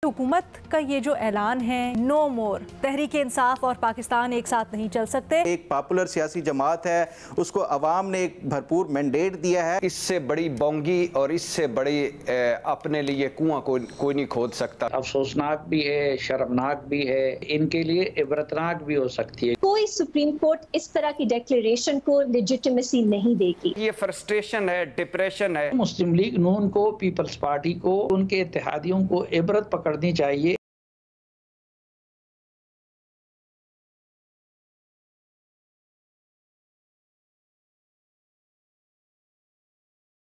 हुकूमत का ये जो ऐलान है नो मोर, तहरीक इंसाफ और पाकिस्तान एक साथ नहीं चल सकते। एक पॉपुलर सियासी जमात है, उसको अवाम ने एक भरपूर मैंडेट दिया है। इससे बड़ी बोंगी और इससे बड़ी अपने लिए कुआं कोई नहीं खोद सकता। अफसोसनाक भी है, शर्मनाक भी है, इनके लिए इबरतनाक भी हो सकती है। कोई सुप्रीम कोर्ट इस तरह की डिक्लेरेशन को लेजिटिमेसी नहीं देगी। ये फ्रस्ट्रेशन है, डिप्रेशन है। मुस्लिम लीग नून को, पीपल्स पार्टी को, उनके इत्तेहादियों को इबरत पकड़नी चाहिए।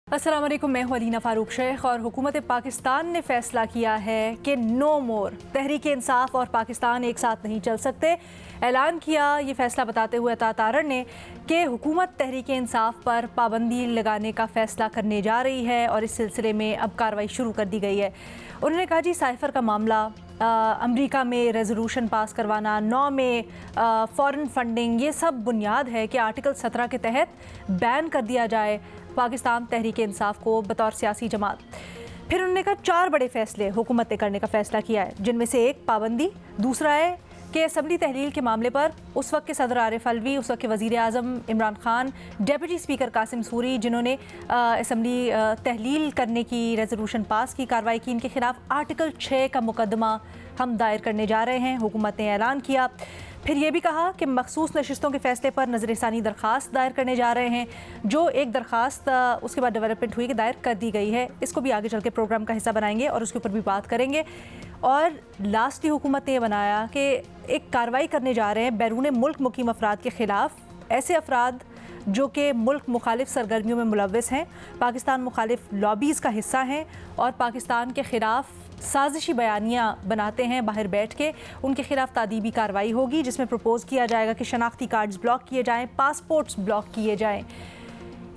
अस्सलाम वालेकुम, मैं हूं अलीना फारूक शेख और हुकूमत पाकिस्तान ने फ़ैसला किया है कि नो मोर, तहरीक इंसाफ और पाकिस्तान एक साथ नहीं चल सकते। ऐलान किया ये फ़ैसला बताते हुए अता तारड़ ने कि हुकूमत तहरीक इंसाफ पर पाबंदी लगाने का फ़ैसला करने जा रही है और इस सिलसिले में अब कार्रवाई शुरू कर दी गई है। उन्होंने कहा जी साइफ़र का मामला, अमेरिका में रेजोल्यूशन पास करवाना, 9 में फ़ॉरेन फंडिंग, ये सब बुनियाद है कि आर्टिकल 17 के तहत बैन कर दिया जाए पाकिस्तान तहरीक इंसाफ को बतौर सियासी जमात। फिर उन्होंने कहा 4 बड़े फ़ैसले हुकूमत ने करने का फ़ैसला किया है, जिनमें से एक पाबंदी, दूसरा है कि असम्बली तहलील के मामले पर उस वक्त के सदर आरिफ अलवी, उस वक्त के वज़ीर आज़म इमरान खान, डिप्टी स्पीकर कासिम सूरी, जिन्होंने असम्बली तहलील करने की रेजोल्यूशन पास की, कार्रवाई की, इनके खिलाफ आर्टिकल 6 का मुकदमा हम दायर करने जा रहे हैं, हुकूमत ने ऐलान किया। फिर ये भी कहा कि मखसूस नशिस्तों के फ़ैसले पर नज़र-ए-सानी दरख्वास्त दायर करने जा रहे हैं, जो एक दरख्वास्त उसके बाद डेवलपमेंट हुई कि दायर कर दी गई है। इसको भी आगे चल के प्रोग्राम का हिस्सा बनाएंगे और उसके ऊपर भी बात करेंगे। और लास्टली हुकूमत ने यह बनाया कि एक कार्रवाई करने जा रहे हैं बैरून मुल्क मुकीम अफराद के ख़िलाफ़, ऐसे अफराद जो कि मुल्क मुखालिफ सरगर्मियों में मुलव्वस हैं, पाकिस्तान मुखालिफ लॉबीज़ का हिस्सा हैं और पाकिस्तान के ख़िलाफ़ साजिशी बयानियाँ बनाते हैं बाहर बैठ के, उनके खिलाफ तादीबी कार्रवाई होगी, जिसमें प्रपोज़ किया जाएगा कि शनाख्ती कार्ड्स ब्लॉक किए जाएं, पासपोर्ट्स ब्लॉक किए जाएं।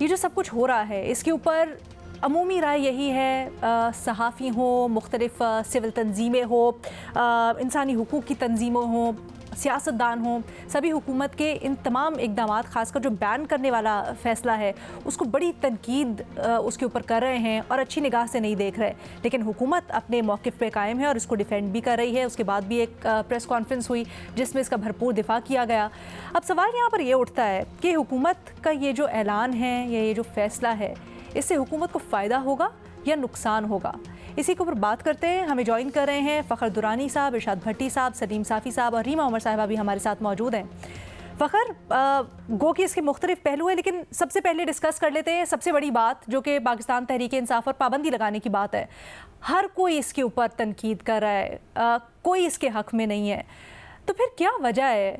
ये जो सब कुछ हो रहा है इसके ऊपर अमूमी राय यही है, सहाफ़ी हो, मुख्तलिफ सिविल तंजीमें हो, इंसानी हुकूक की तंजीमें हों, सियासतदान हों, सभी हुकूमत के इन तमाम इक़दामात, ख़ासकर जो बैन करने वाला फ़ैसला है उसको बड़ी तनकीद उसके ऊपर कर रहे हैं और अच्छी निगाह से नहीं देख रहे। लेकिन हुकूमत अपने मौक़िफ़ पे कायम है और इसको डिफेंड भी कर रही है। उसके बाद भी एक प्रेस कॉन्फ्रेंस हुई जिसमें इसका भरपूर दिफा किया गया। अब सवाल यहाँ पर यह उठता है कि हुकूमत का ये जो ऐलान है या ये जो फ़ैसला है, इससे हुकूमत को फ़ायदा होगा या नुकसान होगा? इसी के ऊपर बात करते हैं। हमें ज्वाइन कर रहे हैं फ़खर दुरानी साहब, इरशाद भट्टी साहब, सलीम साफ़ी साहब और रीमा उमर साहिबा भी हमारे साथ मौजूद हैं। फ़खर, गो कि इसके मुख्तलिफ पहलू हैं, लेकिन सबसे पहले डिस्कस कर लेते हैं सबसे बड़ी बात, जो कि पाकिस्तान तहरीक इंसाफ और पाबंदी लगाने की बात है। हर कोई इसके ऊपर तनकीद कर रहा है, कोई इसके हक़ में नहीं है। तो फिर क्या वजह है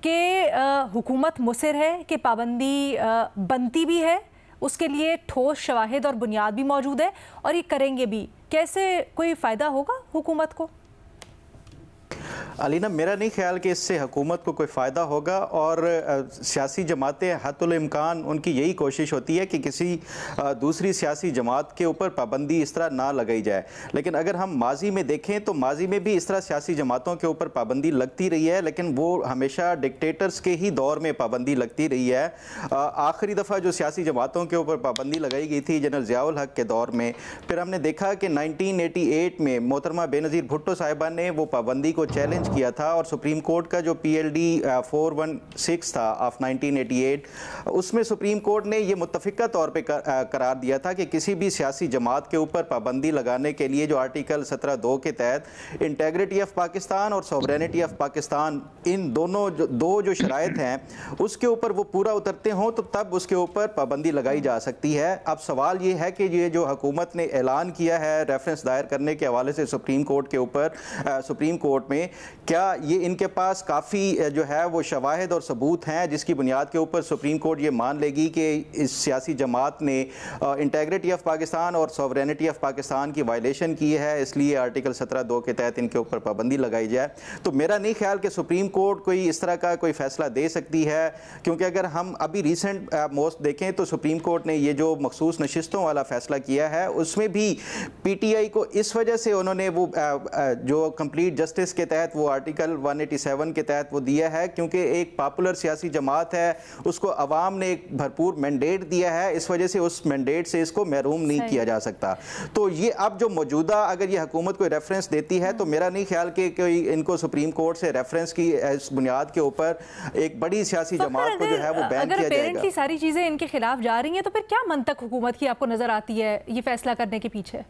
कि हुकूमत मुसिर है कि पाबंदी बनती भी है, उसके लिए ठोस शवाहिद और बुनियाद भी मौजूद है और ये करेंगे भी? कैसे कोई फ़ायदा होगा हुकूमत को? अलीना, मेरा नहीं ख्याल कि इससे हुकूमत को कोई फ़ायदा होगा और सियासी जमातें हत्तुल इम्कान उनकी यही कोशिश होती है कि किसी दूसरी सियासी जमात के ऊपर पाबंदी इस तरह ना लगाई जाए। लेकिन अगर हम माजी में देखें तो माजी में भी इस तरह सियासी जमातों के ऊपर पाबंदी लगती रही है, लेकिन वो हमेशा डिक्टेटर्स के ही दौर में पाबंदी लगती रही है। आखिरी दफ़ा जो सियासी जमातों के ऊपर पाबंदी लगाई गई थी जनरल ज़ियाउल हक के दौर में, फिर हमने देखा कि 1988 में मोहतरमा बेनज़ीर भुट्टो साहिबा ने वो पाबंदी को चैलेंज किया था और सुप्रीम कोर्ट का जो PLD 416 था ऑफ 1988, उसमें सुप्रीम कोर्ट ने ये मुत्तफ़िका तौर पे करार दिया था कि किसी भी सियासी जमात के ऊपर पाबंदी लगाने के लिए जो आर्टिकल 17(2) के तहत इंटेग्रिटी ऑफ पाकिस्तान और सॉवरेनिटी ऑफ पाकिस्तान, इन दोनों जो शराइत हैं उसके ऊपर वो पूरा उतरते हों तो तब उसके ऊपर पाबंदी लगाई जा सकती है। अब सवाल ये है कि ये जो हुकूमत ने ऐलान किया है रेफरेंस दायर करने के हवाले से सुप्रीम कोर्ट के ऊपर, सुप्रीम कोर्ट में, क्या ये इनके पास काफ़ी जो है वो शवाहिद और सबूत हैं जिसकी बुनियाद के ऊपर सुप्रीम कोर्ट ये मान लेगी कि इस सियासी जमात ने इंटेग्रिटी ऑफ पाकिस्तान और सॉवरेनिटी ऑफ पाकिस्तान की वायलेशन की है, इसलिए आर्टिकल 17(2) के तहत इनके ऊपर पाबंदी लगाई जाए? तो मेरा नहीं ख्याल कि सुप्रीम कोर्ट कोई इस तरह का कोई फ़ैसला दे सकती है, क्योंकि अगर हम अभी रिसेंट मोस्ट देखें तो सुप्रीम कोर्ट ने ये जो मखसूस नशिस्तों वाला फ़ैसला किया है उसमें भी PTI को इस वजह से उन्होंने वो जो कंप्लीट जस्टिस के तहत वो वो आर्टिकल 187 के तहत वो दिया है, क्योंकि एक पॉपुलर सियासी जमात है, उसको अवाम ने एक भरपूर मैंडेट दिया है, इस वजह से उस मैंडेट से इसको महरूम नहीं किया जा सकता। तो ये अब जो मौजूदा अगर ये हुकूमत कोई रेफरेंस देती है तो मेरा नहीं ख्याल कि कोई इनको सुप्रीम कोर्ट से रेफरेंस की इस बुनियाद के ऊपर एक बड़ी सियासी जमात को जो है वो बैन किया जाएगा। सारी चीजें इनके खिलाफ जा रही हैं तो फिर क्या मंतक हुकूमत की आपको नजर आती है ये फैसला करने के पीछे?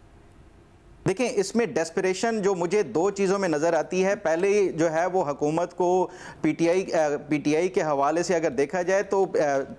देखें, इसमें डेस्परेशन जो मुझे दो चीज़ों में नज़र आती है। पहले जो है वो हुकूमत को पीटीआई के हवाले से अगर देखा जाए तो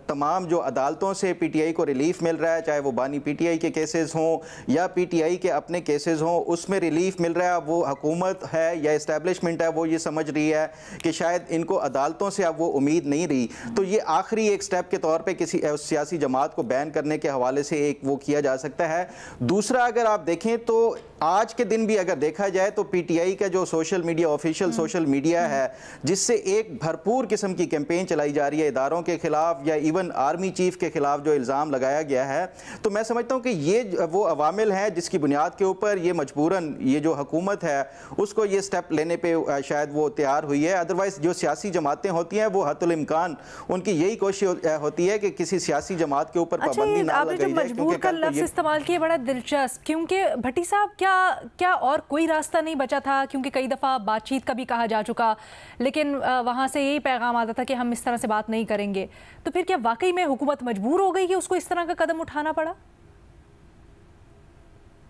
तमाम जो अदालतों से पीटीआई को रिलीफ मिल रहा है, चाहे वो बानी पीटीआई के केसेस हों या पीटीआई के अपने केसेस हों, उसमें रिलीफ मिल रहा है। वो हुकूमत है या इस्टेब्लिशमेंट है वो ये समझ रही है कि शायद इनको अदालतों से अब वो उम्मीद नहीं रही, तो ये आखिरी एक स्टेप के तौर पर किसी सियासी जमात को बैन करने के हवाले से एक वो किया जा सकता है। दूसरा, अगर आप देखें तो आज के दिन भी अगर देखा जाए तो पीटीआई का जो social media, official social media है, जिससे एक भरपूर किस्म की कैंपेन चलाई जा रही है इदारों के खिलाफ या इवन आर्मी चीफ के खिलाफ जो इल्ज़ाम लगाया गया है, तो मैं समझता हूँ कि ये वो अवामिल हैं जिसकी बुनियाद के ऊपर ये मजबूरन ये जो हुकूमत है उसको ये स्टेप लेने पर शायद वो तैयार हुई है। अदरवाइज जो सियासी जमातें होती हैं वो हतुल इम्कान उनकी यही कोशिश होती है कि किसी सियासी जमात के ऊपर पाबंदी ना लगाई जाए। मजबूर का लफ्ज़ इस्तेमाल किया बड़ा दिलचस्प, क्योंकि भट्टी साहब क्या और कोई रास्ता नहीं बचा था? क्योंकि कई दफ़ा बातचीत का भी कहा जा चुका, लेकिन वहाँ से यही पैगाम आता था कि हम इस तरह से बात नहीं करेंगे। तो फिर क्या वाकई में हुकूमत मजबूर हो गई कि उसको इस तरह का कदम उठाना पड़ा?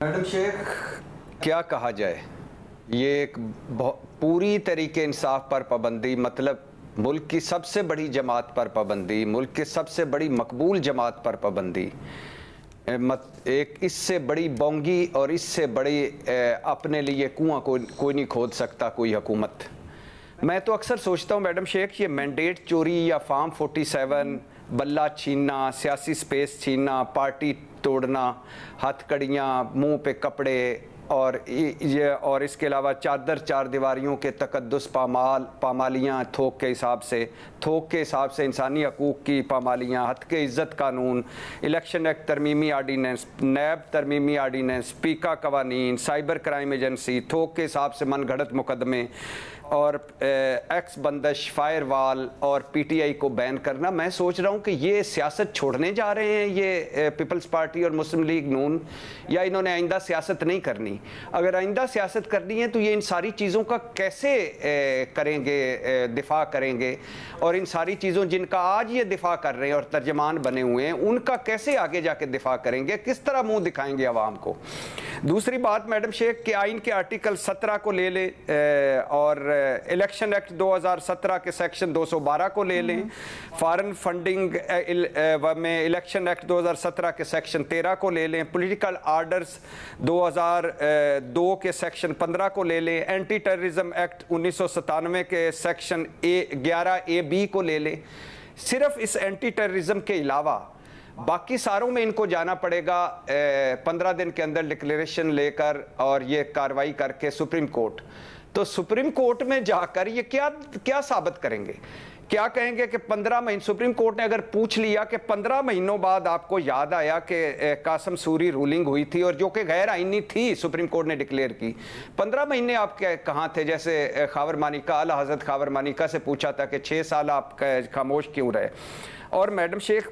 मैडम शेख, क्या कहा जाए, ये एक पूरी तरीके इंसाफ पर पाबंदी, मतलब मुल्क की सबसे बड़ी जमात पर पाबंदी, मुल्क की सबसे बड़ी मकबूल जमात पर पाबंदी, एक इससे बड़ी बोंगी और इससे बड़ी अपने लिए कुआं कोई नहीं खोद सकता कोई हुकूमत। मैं तो अक्सर सोचता हूँ मैडम शेख, ये मैंडेट चोरी या फॉर्म 47, बल्ला छीनना, सियासी स्पेस छीनना, पार्टी तोड़ना, हथकड़ियाँ, मुंह पे कपड़े और इसके अलावा चार दीवारियों के तकद्दुस पामालियाँ, थोक के हिसाब से इंसानी हकूक़ की पामालियाँ, हद के इज़्ज़त कानून, इलेक्शन एक्ट तरमीमी आर्डीनेंस, नैब तरमीमी आर्डीनेंस, पीका कवानीन, साइबर क्राइम एजेंसी, थोक के हिसाब से मनगढ़ंत मुकदमे और एक्स बंदश, फायरवाल और पीटीआई को बैन करना। मैं सोच रहा हूँ कि ये सियासत छोड़ने जा रहे हैं ये पीपल्स पार्टी और मुस्लिम लीग नून, या इन्होंने आइंदा सियासत नहीं करनी। अगर आइंदा सियासत करनी है तो ये इन सारी चीज़ों का कैसे करेंगे, दिफा करेंगे, और इन सारी चीज़ों जिनका आज ये दिफा कर रहे हैं और तर्जमान बने हुए हैं उनका कैसे आगे जाके दिफा करेंगे, किस तरह मुँह दिखाएंगे आवाम को। दूसरी बात मैडम शेख के आइन के आर्टिकल 17 को ले लें और इलेक्शन एक्ट 2017 के सेक्शन 212 को ले लें, फॉरेन फंडिंग में इलेक्शन एक्ट 2017 के सेक्शन 13 को ले लें, पॉलिटिकल आर्डर्स 2002 के सेक्शन 15 को ले लें, एंटी टेररिज्म एक्ट 1997 के सेक्शन 11A-B को ले लें। सिर्फ इस एंटी टेररिज्म के अलावा बाकी सारों में इनको जाना पड़ेगा 15 दिन के अंदर डिक्लेरेशन लेकर और ये कार्रवाई करके सुप्रीम कोर्ट। तो सुप्रीम कोर्ट में जाकर ये क्या साबित करेंगे? क्या कहेंगे कि 15 महीने, सुप्रीम कोर्ट ने अगर पूछ लिया कि 15 महीनों बाद आपको याद आया कि कासम सूरी रूलिंग हुई थी और जो कि गैर आईनी थी, सुप्रीम कोर्ट ने डिक्लेयर की, 15 महीने आप कहाँ थे? जैसे खावर मानिका, आला हजरत खावर मानिका से पूछा था कि 6 साल आप खामोश क्यों रहे। और मैडम शेख,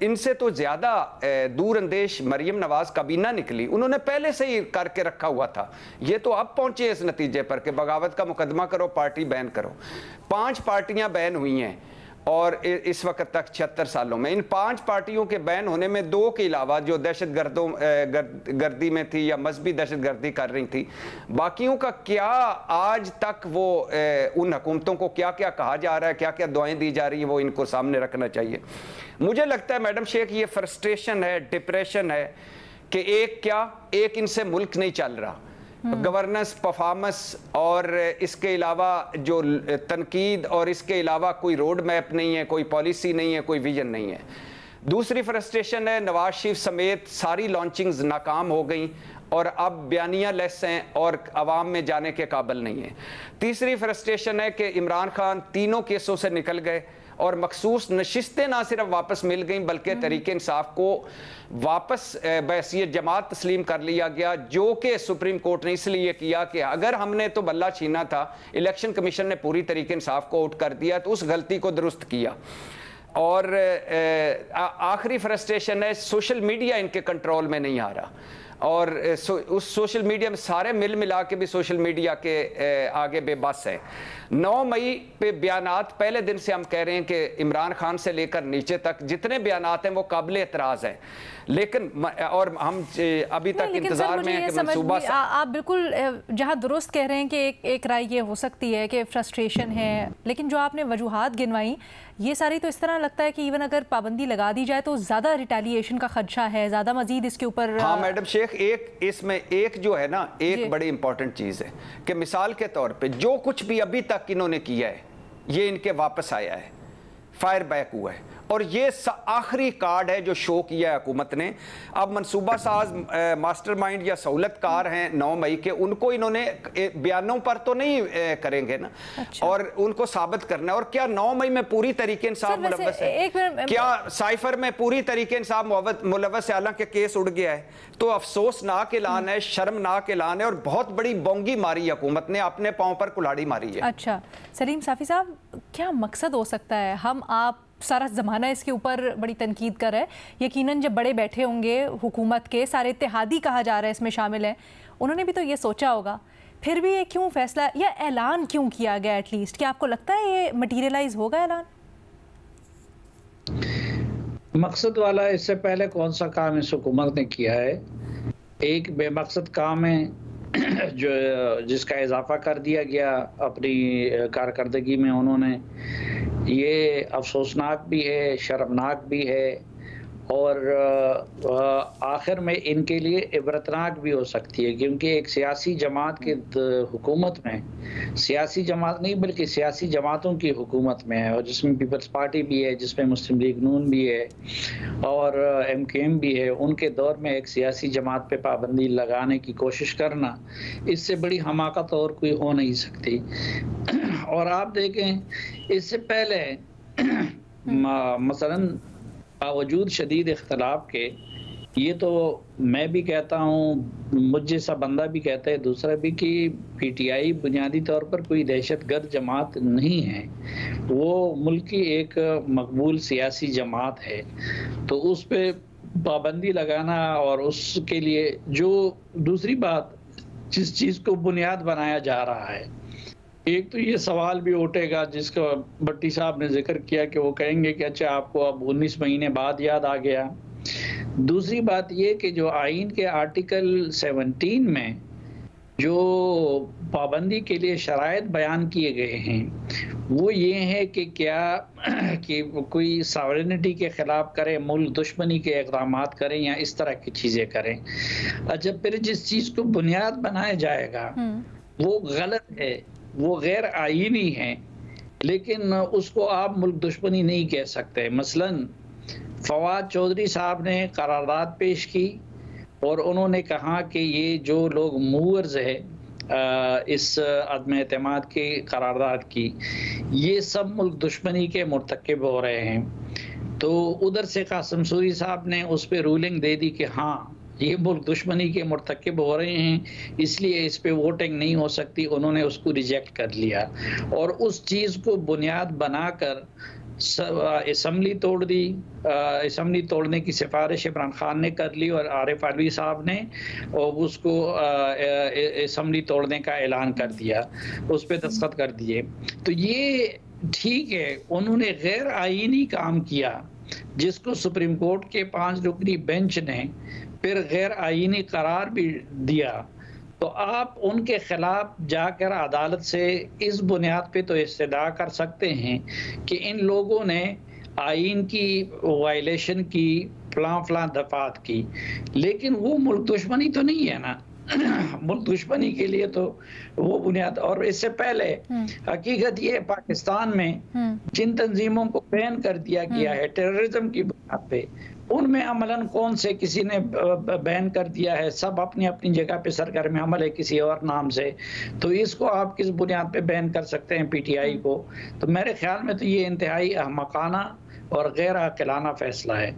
इनसे तो ज़्यादा दूर अंदेश मरियम नवाज काबीना निकली, उन्होंने पहले से ही करके रखा हुआ था। ये तो अब पहुंचे इस नतीजे पर कि बगावत का मुकदमा करो, पार्टी बैन करो। 5 पार्टियां बैन हुई हैं और इस वक्त तक 76 सालों में। इन 5 पार्टियों के बैन होने में 2 के अलावा जो दहशतगर्दी में थी या मजहबी दहशतगर्दी कर रही थी, बाकियों का क्या आज तक वो उन हुकूमतों को क्या क्या कहा जा रहा है, क्या क्या दुआएं दी जा रही हैं, वो इनको सामने रखना चाहिए। मुझे लगता है मैडम शेख ये फ्रस्ट्रेशन है, डिप्रेशन है कि एक इनसे मुल्क नहीं चल रहा। गवर्नेंस, परफॉर्मेंस और इसके अलावा जो तनकीद और इसके अलावा कोई रोड मैप नहीं है, कोई पॉलिसी नहीं है, कोई विजन नहीं है। दूसरी फ्रस्ट्रेशन है नवाज शरीफ समेत सारी लॉन्चिंग्स नाकाम हो गई और अब बयानियाँ लेस हैं और अवाम में जाने के काबिल नहीं है। तीसरी फ्रस्ट्रेशन है कि इमरान खान तीनों केसों से निकल गए और मखसूस नशिस्तें ना सिर्फ वापस मिल गई बल्कि तहरीक इंसाफ को वापस बहैसियत जमात तस्लीम कर लिया गया, जो कि सुप्रीम कोर्ट ने इसलिए किया कि अगर हमने तो बल्ला छीना था, इलेक्शन कमीशन ने पूरी तहरीक इंसाफ को आउट कर दिया, तो उस गलती को दुरुस्त किया। और आखिरी फ्रस्ट्रेशन है, सोशल मीडिया इनके कंट्रोल में नहीं आ रहा, और उस सोशल मीडिया में सारे मिल मिला के भी सोशल मीडिया के आगे बेबस है। 9 मई पे बयानात, पहले दिन से हम कह रहे हैं कि इमरान खान से लेकर नीचे तक जितने बयानात हैं वो काबिल एतराज़ हैं, लेकिन और हम अभी तक इंतजार में हैं कि मंसूबा। आप बिल्कुल जहां दुरुस्त कह रहे हैं कि एक राय ये हो सकती है कि फ्रस्ट्रेशन है, लेकिन जो आपने वजूहात गिनवाई ये सारी, तो इस तरह लगता है कि इवन अगर पाबंदी लगा दी जाए तो ज़्यादा रिटेलिएशन का खदशा है, ज़्यादा मजीद इसके ऊपर। हाँ मैडम शेख, एक इसमें एक जो है ना, एक बड़ी इंपॉर्टेंट चीज़ है कि मिसाल के तौर पे जो कुछ भी अभी तक इन्होंने किया है ये इनके वापस आया है, फायर बैक हुआ है, और ये आखिरी कार्ड है जो शो किया है हुकूमत ने। अब मंसूबा साज मास्टरमाइंड या सहूलतकार हैं 9 मई के, उनको इन्होंने बयानों पर तो नहीं करेंगे ना। अच्छा। और उनको साबित करना है। और क्या 9 मई में पूरी तरीके इंसाफ मुलव्वस है? क्या साइफर में पूरी तरीके इंसाफ मुलव्वस है? हालांकि केस उड़ गया है, तो अफसोसनाक ऐलान है, शर्मनाक ऐलान है, और बहुत बड़ी बोंगी मारी है हुकूमत ने, अपने पाँव पर कुल्हाड़ी मारी है। अच्छा सलीम साफ़ी साहब, क्या मकसद हो सकता है? हम आप सारा ज़माना इसके ऊपर बड़ी तनकीद कर रहा है, यकीनन जब बड़े बैठे होंगे हुकूमत के, सारे इत्तेहादी कहा जा रहा है इसमें शामिल हैं, उन्होंने भी तो ये सोचा होगा, फिर भी ये क्यों फैसला या ऐलान क्यों किया गया एटलीस्ट? क्या आपको लगता है ये मटीरियलाइज होगा ऐलान? मकसद वाला इससे पहले कौन सा काम इस हुकूमत ने किया है? एक बेमकसद काम है जो जिसका इजाफा कर दिया गया अपनी कारकर्दगी में उन्होंने। ये अफसोसनाक भी है, शर्मनाक भी है, और आखिर में इनके लिए इबरतनाक भी हो सकती है, क्योंकि एक सियासी जमात के हुकूमत में, सियासी जमात नहीं बल्कि सियासी जमातों की हुकूमत में है, और जिसमें पीपल्स पार्टी भी है, जिसमें मुस्लिम लीग नून भी है और MKM भी है, उनके दौर में एक सियासी जमात पे पाबंदी लगाने की कोशिश करना, इससे बड़ी हमाकत और कोई हो नहीं सकती। और आप देखें इससे पहले मसलन बावजूद शदीद इख्तलाफ के, ये तो मैं भी कहता हूँ, मुझ जैसा बंदा भी कहता है, दूसरा भी, कि PTI बुनियादी तौर पर कोई दहशतगर्द जमात नहीं है, वो मुल्क की एक मकबूल सियासी जमात है। तो उस पे पाबंदी लगाना, और उसके लिए जो दूसरी बात जिस चीज़ को बुनियाद बनाया जा रहा है, एक तो ये सवाल भी उठेगा जिसका भट्टी साहब ने जिक्र किया कि वो कहेंगे कि अच्छा आपको अब 19 महीने बाद याद आ गया। दूसरी बात ये कि जो आइन के आर्टिकल 17 में जो पाबंदी के लिए शराइत बयान किए गए हैं वो ये है कि क्या कि कोई सॉवरेनिटी के खिलाफ करे, मुल्क दुश्मनी के इक़दाम करें या इस तरह की चीज़ें करें। अच्छा, फिर जिस चीज़ को बुनियाद बनाया जाएगा वो गलत है, वो गैर आईनी है, लेकिन उसको आप मुल्क दुश्मनी नहीं कह सकते। मसलन फवाद चौधरी साहब ने करारदाद पेश की और उन्होंने कहा कि ये जो लोग मूवर्स है इस अदम एतमाद की करारदाद की, ये सब मुल्क दुश्मनी के मुर्तकिब हो रहे हैं। तो उधर से कासिम सूरी साहब ने उस पर रूलिंग दे दी कि हाँ ये मुल्क दुश्मनी के मुर्तकिब हो रहे हैं, इसलिए इस पे वोटिंग नहीं हो सकती। उन्होंने उसको रिजेक्ट कर लिया और उस चीज़ को बुनियाद बनाकर असम्बली तोड़ दी। असम्बली तोड़ने की सिफारिश इमरान खान ने कर ली और आरिफ अलवी साहब ने और उसको असम्बली तोड़ने का ऐलान कर दिया, उस पर दस्तखत कर दिए। तो ये ठीक है, उन्होंने गैर आईनी काम किया जिसको सुप्रीम कोर्ट के 5 रुकनी बेंच ने फिर गैर आईनी करार भी दिया। तो आप उनके खिलाफ जाकर अदालत से इस बुनियाद पे तो इस्तदा कर सकते हैं कि इन लोगों ने आइन की वायलेशन की, फलां दफात की, लेकिन वो मुल्क दुश्मनी तो नहीं है ना। मुल्क दुश्मनी के लिए तो वो बुनियाद। और इससे पहले हकीकत ये पाकिस्तान में जिन तंजीमों को बैन कर दिया गया है टेररिज्म की बुनियाद पे, उनमें अमलन कौन से किसी ने बैन कर दिया है, सब अपनी अपनी जगह पे सरगर्म अमल है किसी और नाम से, तो इसको आप किस बुनियाद पे बैन कर सकते हैं पीटीआई को? तो मेरे ख्याल में तो ये इंतहाई अहमकाना और गैर अक़लाना फैसला है।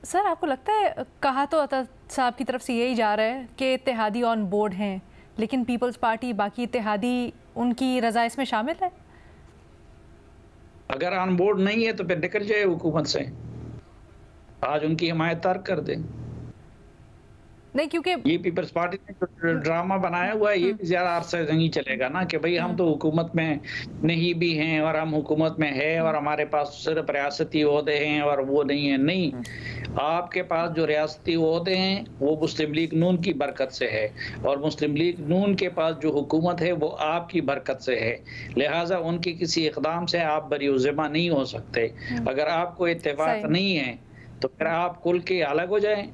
सर, आपको लगता है, कहा तो अता साहब की तरफ से यही जा रहा है कि इत्तेहादी ऑन बोर्ड हैं, लेकिन पीपल्स पार्टी, बाकी इत्तेहादी, उनकी रज़ा इसमें शामिल है? अगर ऑन बोर्ड नहीं है तो फिर निकल जाए हुकूमत से, आज उनकी हिमायत तर्क कर दें। नहीं, क्योंकि ये पीपल्स पार्टी ने जो ड्रामा बनाया हुआ है ये भी ज्यादा अरसे नहीं चलेगा ना, कि भाई हम तो हुकूमत में नहीं भी हैं और हम हुकूमत में है और हमारे पास सिर्फ रियासती ओहदे हैं और वो नहीं है। नहीं, आपके पास जो रियासती ओहदे हैं वो मुस्लिम लीग नून की बरकत से है, और मुस्लिम लीग नून के पास जो हुकूमत है वो आपकी बरकत से है, लिहाजा उनके किसी इकदाम से आप बरीउज़िम्मा नहीं हो सकते। अगर आपको इत्तेफाक नहीं है तो फिर आप कुल के अलग हो जाएं।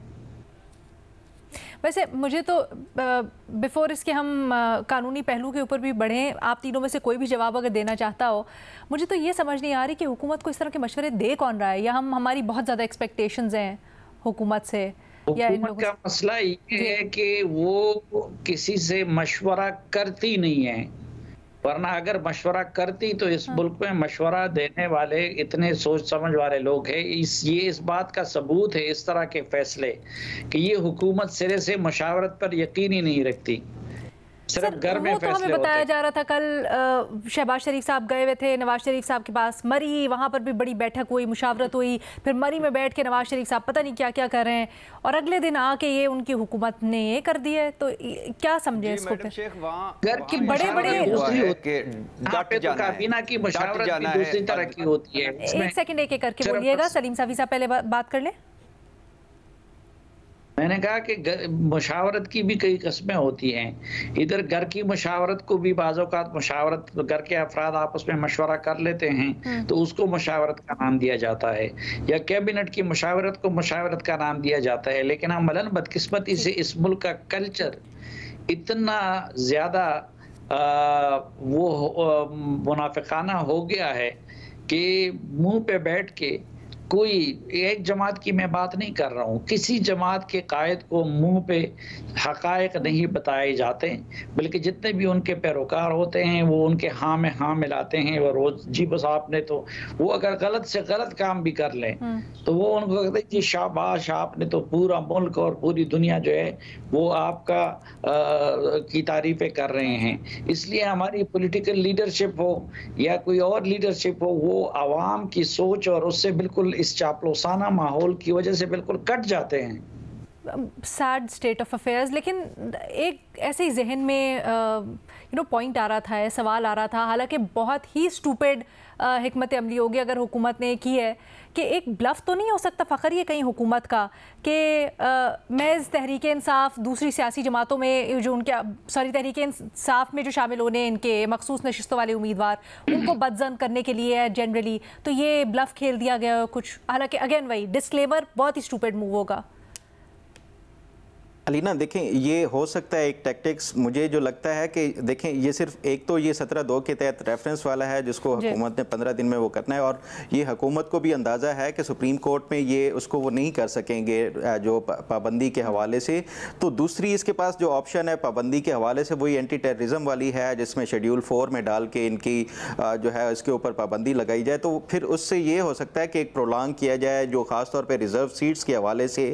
वैसे मुझे तो बिफोर इसके हम कानूनी पहलू के ऊपर भी बढ़ें, आप तीनों में से कोई भी जवाब अगर देना चाहता हो, मुझे तो ये समझ नहीं आ रही कि हुकूमत को इस तरह के मशवरे दे कौन रहा है, या हमारी बहुत ज़्यादा एक्सपेक्टेशंस हैं हुकूमत से, या इन लोगों का मसला ये है कि वो किसी से मशवरा करती नहीं है, वरना अगर मशवरा करती तो इस मुल्क में मशवरा देने वाले इतने सोच समझ वाले लोग हैं। ये इस बात का सबूत है इस तरह के फैसले कि ये हुकूमत सिरे से मशावरत पर यकीन ही नहीं रखती, सिर्फ घर में फैसले हमें बताया जा रहा था कल शहबाज शरीफ साहब गए हुए थे नवाज शरीफ साहब के पास, मरी, वहाँ पर भी बड़ी बैठक हुई, मुशावरत हुई, फिर मरी में बैठ के नवाज शरीफ साहब पता नहीं क्या क्या कर रहे हैं, और अगले दिन आके ये उनकी हुकूमत ने ये कर दिया है। तो क्या समझे इसको? घर की बड़े बड़े काबीना की मुशावरत दूसरी तरह की होती है। एक सेकंड एक एक करके बोलिएगा, सलीम साफी साहब पहले बात कर ले। मैंने कहा कि मुशावरत की भी कई किस्में होती हैं। इधर घर की मुशावरत को भी बाज़ औक़ात मुशावरत, घर के अफराद आपस में मशवरा कर लेते हैं तो उसको मुशावरत का नाम दिया जाता है, या कैबिनेट की मुशावरत को मुशावरत का नाम दिया जाता है। लेकिन अमलन बदकिस्मती से इस मुल्क का कल्चर इतना ज़्यादा वो मुनाफिकाना हो गया है कि मुंह पे बैठ के कोई एक जमात की मैं बात नहीं कर रहा हूँ, किसी जमात के कायद को मुंह पे हकायक नहीं बताए जाते, बल्कि जितने भी उनके पैरोकार होते हैं वो उनके हाँ में हाँ मिलाते हैं। और रोज जी बस आपने तो, वो अगर गलत से गलत काम भी कर लें तो वो उनको कहते हैं कि शाबाश, आपने तो पूरा मुल्क और पूरी दुनिया जो है वो आपका की तारीफें कर रहे हैं। इसलिए हमारी पॉलिटिकल लीडरशिप हो या कोई और लीडरशिप हो, वो आवाम की सोच और उससे बिल्कुल इस चापलूसाना माहौल की वजह से बिल्कुल कट जाते हैं। Sad state of affairs. लेकिन एक ऐसे ही जहन में पॉइंट आ रहा था, सवाल आ रहा था, हालांकि बहुत ही स्टूपिड हिकमत अमली होगी अगर हुकूमत ने की है, कि एक ब्लफ तो नहीं हो सकता फ़खर ये कहीं हुकूमत का कि महज तहरीक इंसाफ दूसरी सियासी जमातों में जो उनके तहरीक इंसाफ में जो शामिल होने इनके मखसूस नशिस्तों वाले उम्मीदवार उनको बदजन करने के लिए है जनरली, तो ये ब्लफ खेल दिया गया कुछ। हालांकि अगेन वही डिस्क्लेमर, बहुत ही स्टूपिड मूव होगा। अलीना, देखें, ये हो सकता है एक टैक्टिक्स, मुझे जो लगता है कि देखें ये सिर्फ एक तो ये 17(2) के तहत रेफरेंस वाला है जिसको हुकूमत ने 15 दिन में वो करना है, और ये हुकूमत को भी अंदाज़ा है कि सुप्रीम कोर्ट में ये उसको वो नहीं कर सकेंगे जो पाबंदी के हवाले से। तो दूसरी इसके पास जो ऑप्शन है पाबंदी के हवाले से वही एंटी टेररिज्म वाली है, जिसमें शेड्यूल 4 में डाल के इनकी जो है इसके ऊपर पाबंदी लगाई जाए। तो फिर उससे ये हो सकता है कि एक प्रोलॉन्ग किया जाए जो ख़ासतौर पर रिजर्व सीट्स के हवाले से,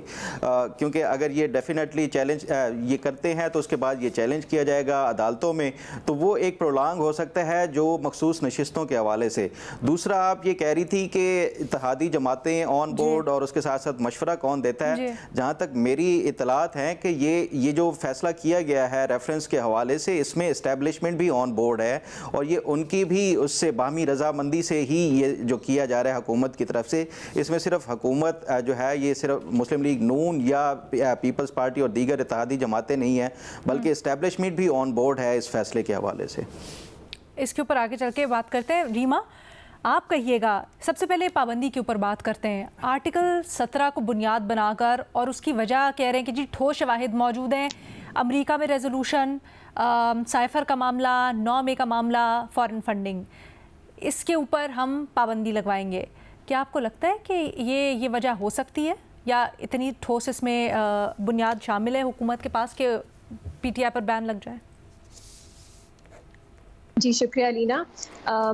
क्योंकि अगर ये डेफिनेटली चैलेंज ये करते हैं तो उसके बाद ये चैलेंज किया जाएगा अदालतों में, तो वो एक प्रोलॉन्ग हो सकता है जो मखसूस नशिस्तों के हवाले से। दूसरा, आप ये कह रही थी कि इत्तेहादी जमातें ऑन बोर्ड और उसके साथ साथ मशवरा कौन देता है। जहाँ तक मेरी इतलात हैं कि ये जो फैसला किया गया है रेफरेंस के हवाले से, इसमें इस्टेब्लिशमेंट भी ऑन बोर्ड है और ये उनकी भी उससे बाहमी रजामंदी से ही ये जो किया जा रहा है हुकूमत की तरफ से। इसमें सिर्फ हुकूमत जो है ये सिर्फ मुस्लिम लीग नून या पीपल्स पार्टी और दीगर इत्तेहादी जमातें नहीं हैं, बल्कि इस्टेब्लिशमेंट भी ऑन बोर्ड है इस फैसले के हवाले से। इसके ऊपर आगे चल के बात करते हैं। रीमा, आप कहिएगा, सबसे पहले पाबंदी के ऊपर बात करते हैं। आर्टिकल 17 को बुनियाद बनाकर और उसकी वजह कह रहे हैं कि जी ठोस शवाहिद मौजूद हैं, अमेरिका में रेजोल्यूशन, साइफर का मामला, 9 मई का मामला, फॉरेन फंडिंग, इसके ऊपर हम पाबंदी लगवाएंगे। क्या आपको लगता है कि ये वजह हो सकती है या इतनी ठोस इसमें बुनियाद शामिल है हुकूमत के पास कि पीटीआई पर बैन लग जाए? जी शुक्रिया लीना।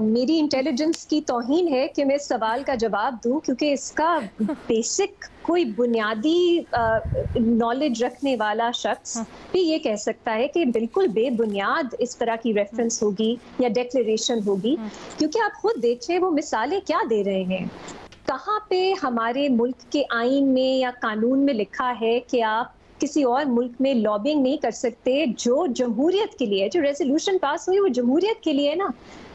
मेरी इंटेलिजेंस की तौहीन है कि मैं इस सवाल का जवाब दूं, क्योंकि इसका बेसिक कोई बुनियादी नॉलेज रखने वाला शख्स भी ये कह सकता है कि बिल्कुल बेबुनियाद इस तरह की रेफरेंस होगी या डिक्लेरेशन होगी, क्योंकि आप खुद देखें वो मिसालें क्या दे रहे हैं। कहाँ पे हमारे मुल्क के आईन में या कानून में लिखा है कि आप किसी और मुल्क में लॉबिंग नहीं कर सकते जो जमहूरियत के लिए, जो रेजोल्यूशन पास हुई वो जमहूरियत के लिए है ना।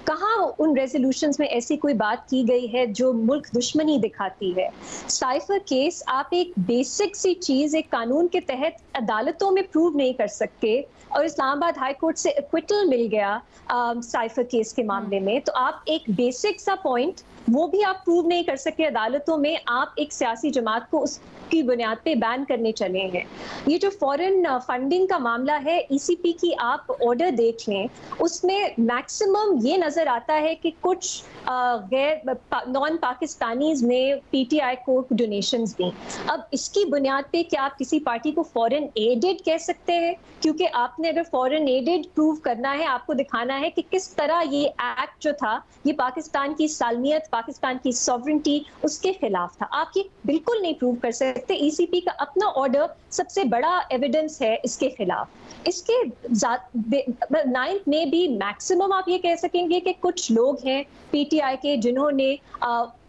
कहाँ उन रेजोल्यूशंस में ऐसी कोई बात की गई है जो मुल्क दुश्मनी दिखाती है? साइफर केस आप एक बेसिक सी चीज एक कानून के तहत अदालतों में प्रूव नहीं कर सकते, और इस्लामाबाद हाई कोर्ट से एक्विटल मिल गया साइफर केस के मामले में, तो आप एक बेसिक सा पॉइंट वो भी आप प्रूव नहीं कर सकते अदालतों में। आप एक सियासी जमात को उसकी बुनियाद पे बैन करने चले हैं। ये जो फॉरेन फंडिंग का मामला है, ईसीपी की आप ऑर्डर देख लें, उसमें मैक्सिमम ये नजर आता है कि कुछ गैर नॉन पाकिस्तानीज ने पीटीआई को डोनेशंस दी। अब इसकी बुनियाद पे क्या आप किसी पार्टी को फॉरेन एडेड कह सकते हैं? क्योंकि आपने अगर फॉरेन एडेड प्रूव करना है, आपको दिखाना है कि किस तरह ये एक्ट जो था ये पाकिस्तान की सालमियत, पाकिस्तान की सॉवरेंटी उसके खिलाफ था। आप ये बिल्कुल नहीं प्रूव कर सकते। ईसीपी का अपना ऑर्डर सबसे बड़ा एविडेंस है इसके खिलाफ। इसके 9th में भी मैक्सिमम आप ये कह सकेंगे कि कुछ लोग हैं पीटीआई के जिन्होंने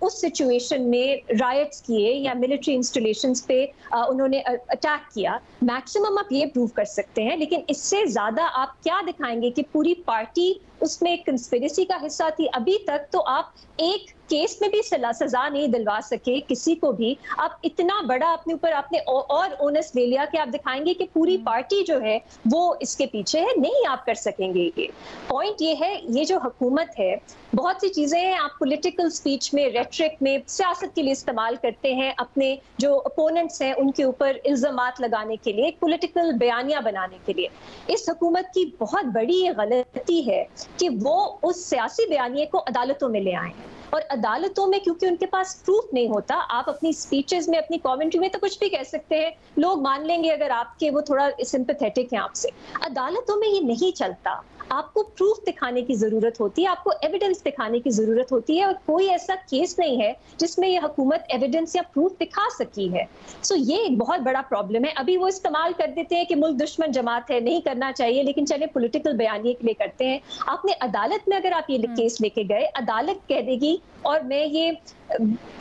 उस सिचुएशन में रायट्स किए या मिलिट्री इंस्टॉलेशंस पे उन्होंने अटैक किया। मैक्सिमम आप ये प्रूव कर सकते हैं, लेकिन इससे ज्यादा आप क्या दिखाएंगे कि पूरी पार्टी उसमें एक कंस्पिरेसी का हिस्सा थी? अभी तक तो आप एक केस में भी सजा नहीं दिलवा सके किसी को भी। आप इतना बड़ा अपने ऊपर आपने और ओनस ले लिया कि आप दिखाएंगे कि पूरी पार्टी जो है वो इसके पीछे है। नहीं आप कर सकेंगे। ये पॉइंट ये है, ये जो हुकूमत है बहुत सी चीजें हैं आप पॉलिटिकल स्पीच में, रेट्रिक में, सियासत के लिए इस्तेमाल करते हैं, अपने जो अपोनेंट्स हैं उनके ऊपर इल्जामात लगाने के लिए, एक पॉलिटिकल बयानिया बनाने के लिए। इस हुकूमत की बहुत बड़ी ये गलती है कि वो उस सियासी बयानिए को अदालतों में ले आए, और अदालतों में क्योंकि उनके पास प्रूफ नहीं होता, आप अपनी स्पीचेस में, अपनी कमेंट्री में तो कुछ भी कह सकते हैं, लोग मान लेंगे अगर आपके वो थोड़ा सिंपैथेटिक हैं आपसे। अदालतों में ये नहीं चलता। आपको प्रूफ दिखाने की जरूरत होती है, आपको एविडेंस दिखाने की जरूरत होती है, और कोई ऐसा केस नहीं है जिसमें ये हुकूमत एविडेंस या प्रूफ दिखा सकी है। सो ये एक बहुत बड़ा प्रॉब्लम है। अभी वो इस्तेमाल कर देते हैं कि मुल्क दुश्मन जमात है, नहीं करना चाहिए, लेकिन चले पॉलिटिकल बयानिए के लिए करते हैं। आपने अदालत में अगर आप ये केस लेके गए, अदालत कह देगी, और मैं ये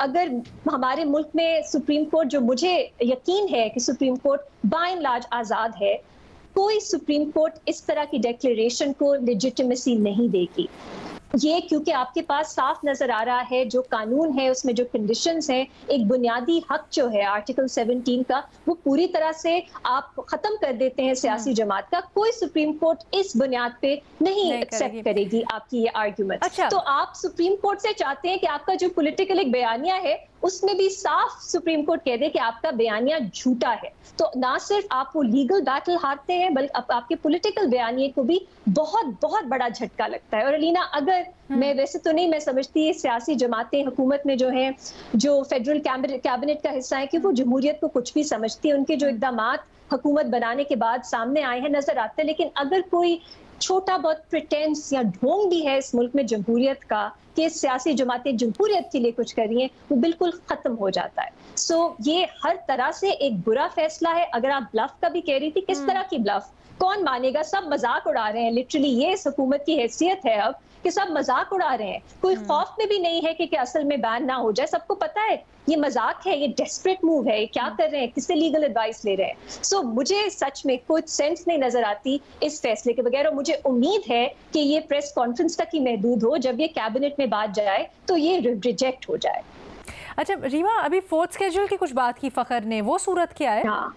अगर हमारे मुल्क में सुप्रीम कोर्ट, जो मुझे यकीन है कि supreme court by and large आजाद है, कोई सुप्रीम कोर्ट इस तरह की डिक्लेरेशन को लेजिटिमेसी नहीं देगी। ये क्योंकि आपके पास साफ नजर आ रहा है जो कानून है उसमें जो कंडीशंस हैं, एक बुनियादी हक जो है आर्टिकल 17 का, वो पूरी तरह से आप खत्म कर देते हैं सियासी जमात का। कोई सुप्रीम कोर्ट इस बुनियाद पे नहीं एक्सेप्ट करेगी आपकी ये आर्ग्यूमेंट। अच्छा। तो आप सुप्रीम कोर्ट से चाहते हैं कि आपका जो पॉलिटिकल एक बयानिया है उसमें भी साफ सुप्रीम कोर्ट कह दे कि आपका बयानिया झूठा है। तो ना सिर्फ आप वो लीगल बैटल हारते हैं, बल्कि आपके पॉलिटिकल बयानिए को भी बहुत बहुत बड़ा झटका लगता है। और अलीना, अगर मैं वैसे तो नहीं, मैं समझती है सियासी जमातें हुकूमत में जो हैं, जो फेडरल कैबिनेट का हिस्सा है, कि वो जमहूरियत को कुछ भी समझती है। उनके जो इक़दामात हुकूमत बनाने के बाद सामने आए हैं नजर आते हैं, लेकिन अगर कोई छोटा बहुत प्रिटेंस या ढोंग भी है इस मुल्क में जमहूरियत का, कि सियासी जमातें जमहूरियत के लिए कुछ कर रही हैं, वो बिल्कुल खत्म हो जाता है। सो ये हर तरह से एक बुरा फैसला है। अगर आप ब्लफ का भी कह रही थी, किस तरह की ब्लफ? कौन मानेगा? सब मजाक उड़ा रहे हैं लिटरली। ये इस हुकूमत की हैसियत है अब कि सब मजाक उड़ा रहे हैं। कोई खौफ में भी नहीं है कि असल में बैन ना हो जाए। सबको पता है ये मजाक है, ये डेस्परेट मूव है, ये क्या कर रहे हैं, किससे लीगल एडवाइस ले रहे हैं। सो मुझे सच में कुछ सेंस नहीं नजर आती इस फैसले के बगैर, और मुझे उम्मीद है कि ये प्रेस कॉन्फ्रेंस तक ही महदूद हो। जब ये कैबिनेट में बात जाए तो ये रिजेक्ट हो जाए। अच्छा रीमा, अभी 4th शेड्यूल की कुछ बात की फखर ने, वो सूरत क्या है? हाँ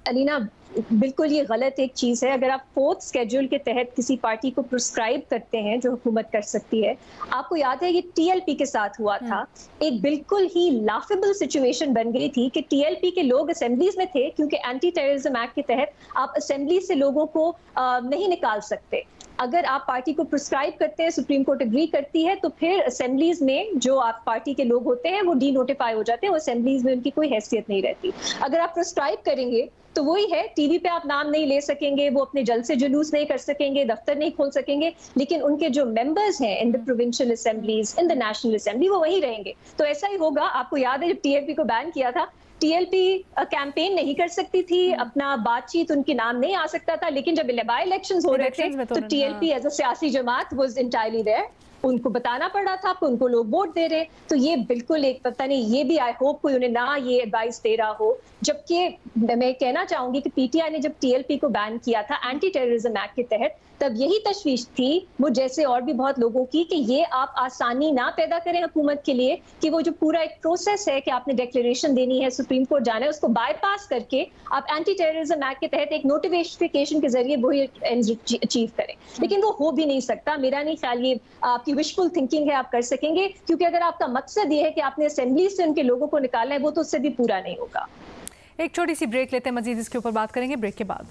अलीना, बिल्कुल ये गलत एक चीज़ है। अगर आप 4th शेड्यूल के तहत किसी पार्टी को प्रिस्क्राइब करते हैं जो हुकूमत कर सकती है, आपको याद है ये टीएलपी के साथ हुआ था। एक बिल्कुल ही लाफेबल सिचुएशन बन गई थी कि टीएलपी के लोग असेंबलीज में थे, क्योंकि एंटी टेररिज्म एक्ट के तहत आप असेंबली से लोगों को नहीं निकाल सकते। अगर आप पार्टी को प्रिस्क्राइब करते हैं, सुप्रीम कोर्ट एग्री करती है, तो फिर असेंबलीज में जो आप पार्टी के लोग होते हैं वो डी नोटिफाई हो जाते हैं, वो असेंबलीज में उनकी कोई हैसियत नहीं रहती। अगर आप प्रिस्क्राइब करेंगे तो वही है, टीवी पे आप नाम नहीं ले सकेंगे, वो अपने जलसे जुलूस नहीं कर सकेंगे, दफ्तर नहीं खोल सकेंगे, लेकिन उनके जो मेंबर्स हैं in the provincial assemblies, in the national assembly, वो वही रहेंगे। तो ऐसा ही होगा। आपको याद है जब टीएलपी को बैन किया था, टीएलपी कैंपेन नहीं कर सकती थी, अपना बातचीत उनके नाम नहीं आ सकता था, लेकिन जब बाय इलेक्शंस हो रहे थे तो टीएलपी एज अ सियासी जमात वाज एंटायरली देयर। उनको बताना पड़ रहा था आपको, उनको लोग वोट दे रहे। तो ये बिल्कुल एक, पता नहीं, ये भी आई होप कोई उन्हें ना ये एडवाइस दे रहा हो। जबकि मैं कहना चाहूंगी कि पीटीआई ने जब टीएलपी को बैन किया था एंटी टेररिज्म एक्ट के तहत, तब यही तशवीश थी मुझ जैसे और भी बहुत लोगों की कि ये आप आसानी ना पैदा करें हुकूमत के लिए कि वो जो पूरा एक प्रोसेस है कि आपने डिक्लेरेशन देनी है, सुप्रीम कोर्ट जाना है, उसको बाईपास करके आप एंटी टेररिज्म एक्ट के तहत एक नोटिफिकेशन के जरिए वो अचीव करें। लेकिन वो हो भी नहीं सकता। मेरा नहीं ख्याल ये आपकी विशफुल थिंकिंग है, आप कर सकेंगे, क्योंकि अगर आपका मकसद ये है कि आपने असेंबली से उनके लोगों को निकालना है, वो तो उससे भी पूरा नहीं होगा। एक छोटी सी ब्रेक लेते हैं, मजीद इसके ऊपर बात करेंगे ब्रेक के बाद।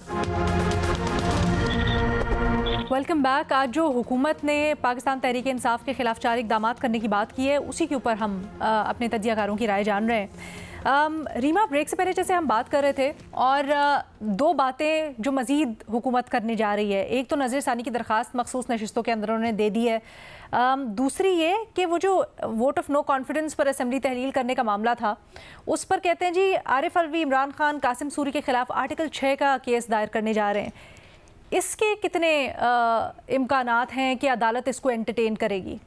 Welcome back. आज जो हुकूमत ने पाकिस्तान तहरीक इंसाफ के खिलाफ 4 इक़दाम करने की बात की है, उसी के ऊपर हम अपने तज्जियाकारों की राय जान रहे हैं। रीमा, ब्रेक से पहले जैसे हम बात कर रहे थे, और 2 बातें जो मज़ीद हुकूमत करने जा रही है, एक तो नज़रसानी की दरख्वास्त मखसूस नशिस्तों के अंदर उन्होंने दे दी है, दूसरी ये कि वो जो वोट ऑफ नो कॉन्फिडेंस पर असेंबली तहलील करने का मामला था, उस पर कहते हैं जी आरिफ अलवी, इमरान खान, कासिम सूरी के खिलाफ आर्टिकल 6 का केस दायर करने जा रहे हैं। इसके कितने इम्कानात हैं कि अदालत इसको एंटरटेन करेगी?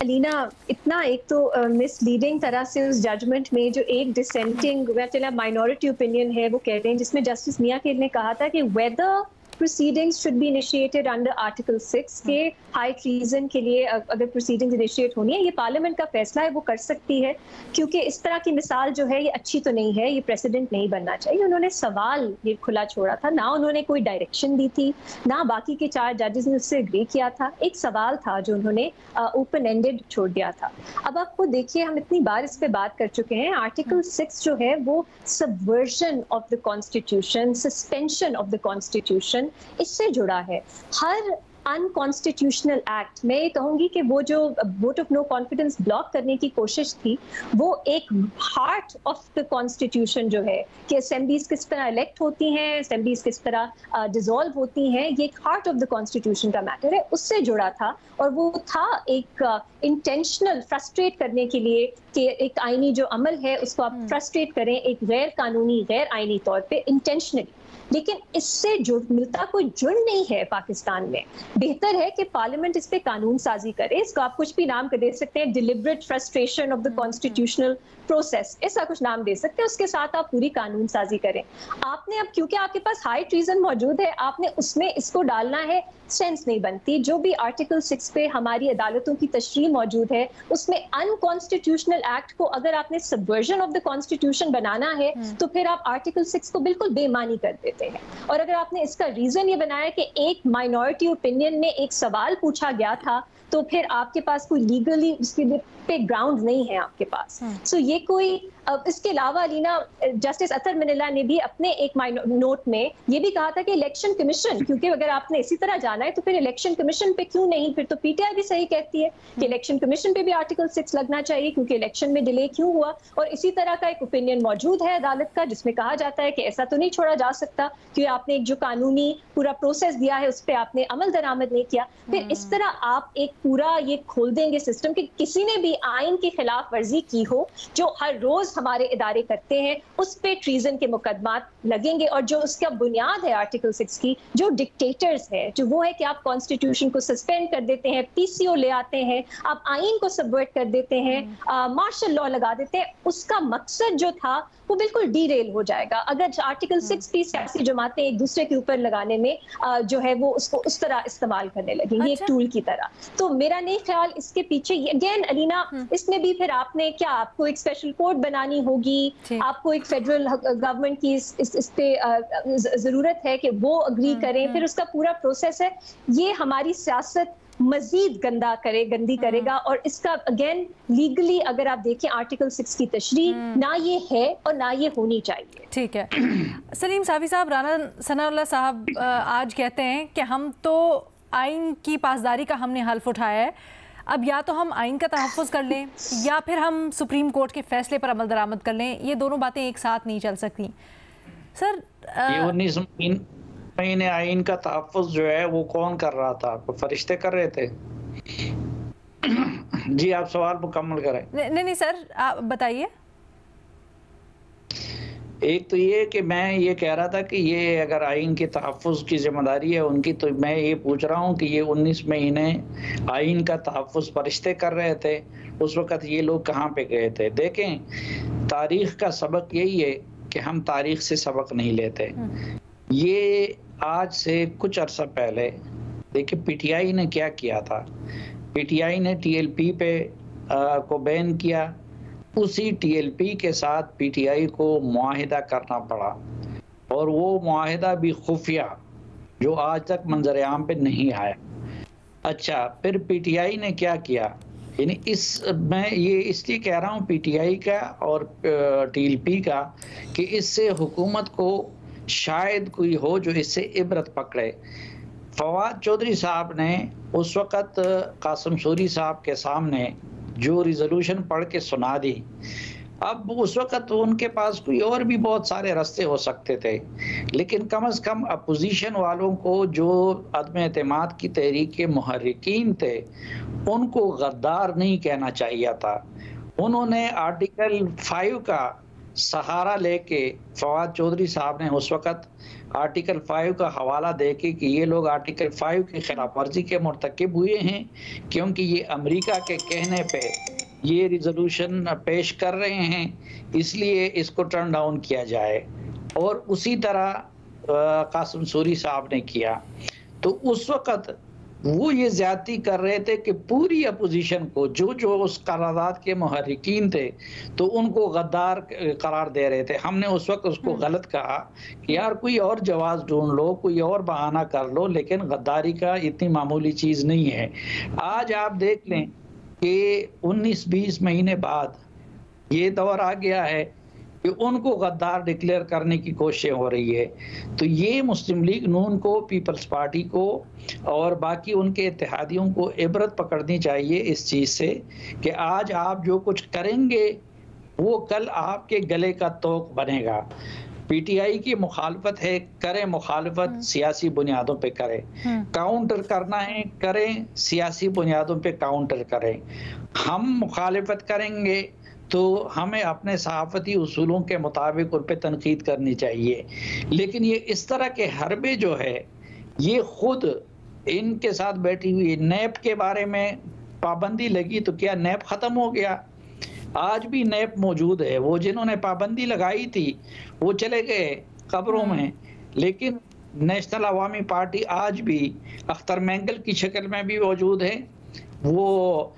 अलीना, इतना एक तो मिसलीडिंग तरह से उस जजमेंट में जो एक डिसेंटिंग माइनॉरिटी ओपिनियन है वो कहते हैं, जिसमें जस्टिस मियां खेर ने कहा था कि weather proceedings should be initiated under Article 6 के हाई ट्रीजन के लिए अगर प्रोसीडिंग्स इनिशिएट होनी है, ये पार्लियामेंट का फैसला है, वो कर सकती है। क्योंकि इस तरह की मिसाल जो है ये अच्छी तो नहीं है, ये प्रेसिडेंट नहीं बनना चाहिए। उन्होंने सवाल ये खुला छोड़ा था, ना उन्होंने कोई डायरेक्शन दी थी, ना बाकी के 4 जजेस ने उससे एग्री किया था। एक सवाल था जो उन्होंने ओपन एंडेड छोड़ दिया था। अब आपको देखिए, हम इतनी बार इस पे बात कर चुके हैं, आर्टिकल 6 जो है वो subversion of the constitution, suspension of the constitution, इससे जुड़ा है। हर अनकॉन्स्टिट्यूशनल एक्ट, मैं ये कहूंगी कि वो जो vote of no confidence block करने की कोशिश थी, वो एक हार्ट ऑफ द कॉन्स्टिट्यूशन जो है कि असेंबलीज किस तरह इलेक्ट होती हैं, असेंबलीज किस तरह डिसॉल्व होती हैं, ये एक हार्ट ऑफ द कॉन्स्टिट्यूशन का मैटर है, उससे जुड़ा था। और वो था एक इंटेंशनल फ्रस्ट्रेट करने के लिए कि एक आईनी जो अमल है उसको आप फ्रस्ट्रेट करें एक गैर कानूनी, गैर आईनी तौर पे इंटेंशनली। लेकिन इससे मिलता कोई जुर्म नहीं है पाकिस्तान में। बेहतर है कि पार्लियामेंट इस पे कानून साजी करे। इसको आप कुछ भी नाम दे सकते हैं, deliberate frustration of the constitutional process, ऐसा कुछ नाम दे सकते हैं। उसके साथ आप पूरी कानून साजी करें। आपने अब, क्योंकि आपके पास हाई ट्रीजन मौजूद है, आपने उसमें इसको डालना है, सेंस नहीं बनती। जो भी आर्टिकल 6 पे हमारी अदालतों की तशरीह मौजूद है, उसमें अनकॉन्स्टिट्यूशनल एक्ट को अगर आपने सबवर्जन ऑफ द कॉन्स्टिट्यूशन बनाना है तो फिर आप आर्टिकल 6 को बिल्कुल बेमानी कर देते हैं। और अगर आपने इसका रीजन ये बनाया कि एक माइनॉरिटी ओपिनियन में एक सवाल पूछा गया था, तो फिर आपके पास कोई लीगली उसके पे ग्राउंड नहीं है आपके पास। सो ये कोई इसके अलावा अलीना, जस्टिस अतर मनिल्ला ने भी अपने एक नोट में ये भी कहा था कि इलेक्शन कमीशन, क्योंकि अगर आपने इसी तरह जाना है तो फिर इलेक्शन कमीशन पे क्यों नहीं, फिर तो पीटीआई भी सही कहती है कि इलेक्शन कमीशन पे भी आर्टिकल 6 लगना चाहिए, क्योंकि इलेक्शन में डिले क्यों हुआ। और इसी तरह का एक ओपिनियन मौजूद है अदालत का जिसमें कहा जाता है कि ऐसा तो नहीं छोड़ा जा सकता कि आपने एक जो कानूनी पूरा प्रोसेस दिया है उस पर आपने अमल दरामद नहीं किया। फिर इस तरह आप एक पूरा ये खोल देंगे सिस्टम कि किसी ने भी आइन की खिलाफ वर्जी की हो, जो हर रोज हमारे इदारे करते हैं, उस पे ट्रीजन के मुकदमात लगेंगे। और जो उसका बुनियाद है आर्टिकल 6 की, जो डिक्टेटर्स है, जो वो है कि आप कॉन्स्टिट्यूशन को सस्पेंड कर देते हैं, पीसीओ ले आते हैं, आप आइन को सबवर्ट कर देते हैं, मार्शल लॉ लगा देते हैं, उसका मकसद जो था वो बिल्कुल डीरेल हो जाएगा अगर आर्टिकल 6 भी सियासी जमातें एक दूसरे के ऊपर लगाने में जो है वो उसको उस तरह इस्तेमाल करने लगेंगे, एक टूल की तरह। तो तो मेरा नहीं ख्याल इसके पीछे अगेन अलीना, इसमें भी फिर आपने क्या, आपको एक स्पेशल कोर्ट बनानी होगी, आपको एक फेडरल गवर्नमेंट की इस पे जरूरत है कि वो अग्री करें, फिर उसका पूरा प्रोसेस है। ये हमारी सियासत मजीद गंदी करेगा, और इसका अगेन लीगली अगर आप देखें आर्टिकल 6 की तशरीह ना ये है और ना ये होनी चाहिए। ठीक है सलीम साफी साहब, राना सनाउल्लाह साहब आज कहते हैं कि हम तो आइन की पासदारी का हमने हल्फ उठाया है, अब या तो हम आइन का तहफ़्फ़ुज़ कर लें या फिर हम सुप्रीम कोर्ट के फैसले पर अमल दरामद कर लें, ये दोनों बातें एक साथ नहीं चल सकती। सर ये 19 महीने आइन का तहफ़्फ़ुज़ जो है वो कौन कर रहा था? फरिश्ते कर रहे थे? जी आप सवाल मुकम्मल करें। नहीं सर आप बताइए। एक तो ये कि मैं ये कह रहा था कि ये अगर आइन के तहफ़्फ़ुज़ की जिम्मेदारी है उनकी, तो मैं ये पूछ रहा हूँ कि ये 19 महीने आइन का तहफ़्फ़ुज़ फरिश्ते कर रहे थे, उस वक़्त ये लोग कहाँ पे गए थे? देखें, तारीख़ का सबक यही है कि हम तारीख़ से सबक नहीं लेते। ये आज से कुछ अरसा पहले देखिए पीटीआई ने क्या किया था। पीटीआई ने टीएलपी पे को बैन किया, उसी टीएलपी के साथ पीटीआई को मुआहिदा करना पड़ा, और वो मुआहिदा भी खुफिया, जो आज तक मंजर आम पे नहीं आया। अच्छा, फिर पीटीआई ने क्या किया, यानी मैं ये इसलिए कह रहा हूँ पीटीआई का और टीएलपी का कि इससे हुकूमत को शायद कोई हो जो इससे इबरत पकड़े। फवाद चौधरी साहब ने उस वक़्त कासिम सूरी साहब के सामने जो रिजोल्यूशन पढ़ के सुना दी, अब उस वक़्त तो उनके पास कोई और भी बहुत सारे रास्ते हो सकते थे, लेकिन कम से कम अपोजिशन वालों को, जो अदम एतमाद की तहरीक के मुहर्रिकीन थे, उनको गद्दार नहीं कहना चाहिए था। उन्होंने आर्टिकल 5 का सहारा लेके, फवाद चौधरी साहब ने उस वक़्त आर्टिकल 5 का हवाला देके कि ये लोग आर्टिकल 5 की खिलाफ वर्जी के मुर्तकिब हुए हैं, क्योंकि ये अमेरिका के कहने पे ये रिजोल्यूशन पेश कर रहे हैं, इसलिए इसको टर्न डाउन किया जाए। और उसी तरह कासिम सूरी साहब ने किया। तो उस वक़्त वो ये ज्यादती कर रहे थे कि पूरी अपोजिशन को, जो उस करारदाद के मुहर्रिकीन थे, तो उनको गद्दार करार दे रहे थे। हमने उस वक्त उसको गलत कहा कि यार कोई और जवाब ढूंढ लो, कोई और बहाना कर लो, लेकिन गद्दारी का इतनी मामूली चीज़ नहीं है। आज आप देख लें कि 19-20 महीने बाद ये दौर आ गया है कि उनको गद्दार डिक्लेयर करने की कोशिश हो रही है। तो ये मुस्लिम लीग नून को, पीपल्स पार्टी को और बाकी उनके इत्तेहादियों को इबरत पकड़नी चाहिए इस चीज़ से कि आज आप जो कुछ करेंगे वो कल आपके गले का तोक बनेगा। पीटीआई की मुखालफत है, करें मुखालफत, सियासी बुनियादों पे करें। काउंटर करना है, करें, सियासी बुनियादों पे काउंटर करें। हम मुखालफत करेंगे तो हमें अपने सहाफ़ती उसूलों के मुताबिक उन पर तनकीद करनी चाहिए, लेकिन ये इस तरह के हरबे जो है ये खुद इनके साथ बैठी हुई। नैप के बारे में पाबंदी लगी तो क्या नैप ख़त्म हो गया? आज भी नैप मौजूद है। वो जिन्होंने पाबंदी लगाई थी वो चले गए कब्रों में, लेकिन नेशनल अवामी पार्टी आज भी अख्तर मैंगल की शक्ल में भी मौजूद है, वो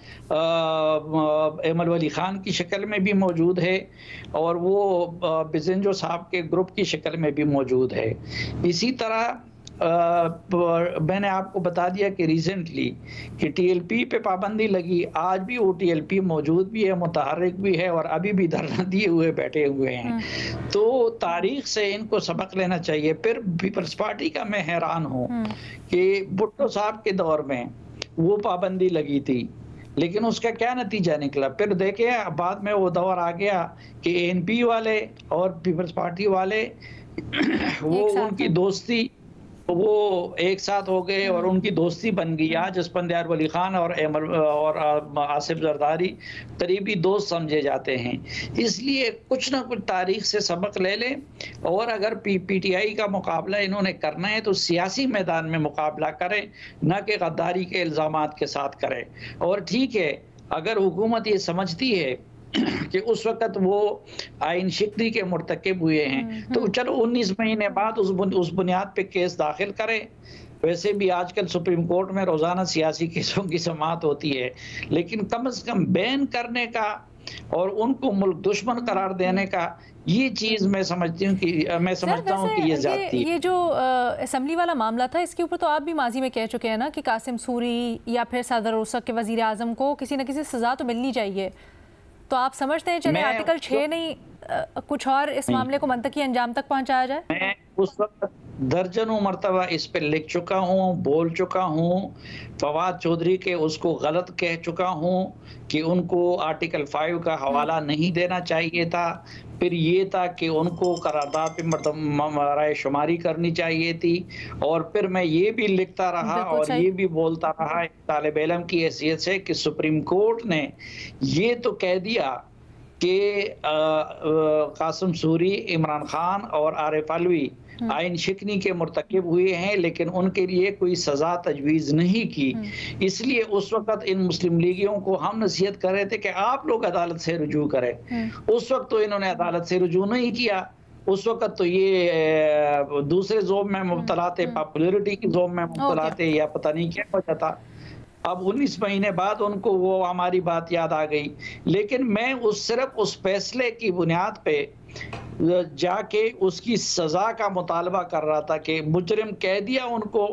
एमल वली खान की शक्ल में भी मौजूद है, और वो बिजेंजो साहब के ग्रुप की शक्ल में भी मौजूद है। इसी तरह मैंने आपको बता दिया कि रिसेंटली कि टीएलपी पे पाबंदी लगी, आज भी वो टीएलपी मौजूद भी है, मुतहर्रिक भी है, और अभी भी धरना दिए हुए बैठे हुए हैं। तो तारीख से इनको सबक लेना चाहिए। फिर पीपल्स पार्टी का मैं हैरान हूँ कि भुट्टो साहब के दौर में वो पाबंदी लगी थी, लेकिन उसका क्या नतीजा निकला? फिर देखे बाद में वो दौर आ गया कि एनपी वाले और पीपल्स पार्टी वाले वो उनकी दोस्ती, वो एक साथ हो गए और उनकी दोस्ती बन गई। आज इसफंदियार वली खान और आसिफ जरदारी करीबी दोस्त समझे जाते हैं। इसलिए कुछ ना कुछ तारीख से सबक ले लें, और अगर पीटीआई का मुकाबला इन्होंने करना है तो सियासी मैदान में मुकाबला करें, न कि गद्दारी के इल्ज़ामात के साथ करें। और ठीक है, अगर हुकूमत ये समझती है कि उस वक़्त वो आइन शिकनी के मुर्तकिब हुए हैं, तो चलो 19 महीने बाद उस बुनियाद पे केस दाखिल करें, वैसे भी आजकल सुप्रीम कोर्ट में रोजाना सियासी केसों की समाअत होती है, लेकिन कम से कम बैन करने का और उनको मुल्क दुश्मन करार देने का, ये चीज मैं समझती हूँ कि मैं समझता हूँ कि ये ज्यादती है। ये जो असेंबली वाला मामला था, इसके ऊपर तो आप भी माजी में कह चुके हैं ना कि कासिम सूरी या फिर सदर रोसक के वजीर आजम को किसी न किसी सजा तो मिलनी चाहिए। तो आप समझते हैं चले आर्टिकल 6 नहीं कुछ और इस मामले को मंतकी अंजाम तक पहुंचाया जाए? मैं उस वक्त दर्जनों मरतबा इस पे लिख चुका हूँ, बोल चुका हूँ, फवाद चौधरी के उसको गलत कह चुका हूँ कि उनको आर्टिकल 5 का हवाला नहीं देना चाहिए था। फिर ये था कि उनको करारदाद पे राय शुमारी करनी चाहिए थी। और फिर मैं ये भी लिखता रहा और ये भी बोलता रहा तालिब इल्म की हैसियत से कि सुप्रीम कोर्ट ने ये तो कह दिया कि कासिम सूरी, इमरान खान और आरिफ अलवी आइन शिकनी के मुर्तकिब हुए हैं, लेकिन उनके लिए कोई सजा तजवीज़ नहीं की। इसलिए उस वक्त इन मुस्लिम लीगियों को हम नसीहत कर रहे थे कि आप लोग अदालत से रुजू करें। उस वक्त तो इन्होंने अदालत से रुजू नहीं किया। उस वक्त तो ये दूसरे जोम में मुब्तला थे, पॉपुलरिटी की जोम में मुब्तला थे, या पता नहीं क्या वजह था। अब 19 महीने बाद उनको वो हमारी बात याद आ गई। लेकिन मैं सिर्फ उस फैसले की बुनियाद पे जाके उसकी सजा का मुतालबा कर रहा था कि मुजरिम कह दिया उनको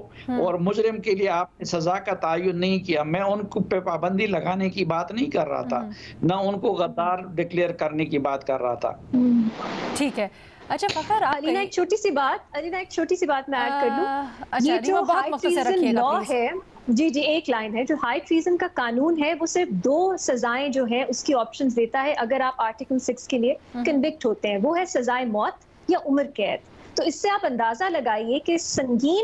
और मुजरिम के लिए आपने सजा का तयन नहीं किया। मैं उनको पे पाबंदी लगाने की बात नहीं कर रहा था, ना उनको गद्दार डिक्लेयर करने की बात कर रहा था। ठीक है। अच्छा फखर, अलीना एक छोटी सी बात मैं ऐड कर लूं। ये जो हाई ट्रीजन लॉ है, जी एक लाइन है, जो हाई ट्रीजन का कानून है वो सिर्फ 2 सजाएं जो है उसकी ऑप्शंस देता है अगर आप आर्टिकल 6 के लिए कन्विक्ट होते हैं। वो है सजाए मौत या उम्र कैद। तो इससे आप अंदाजा लगाइए कि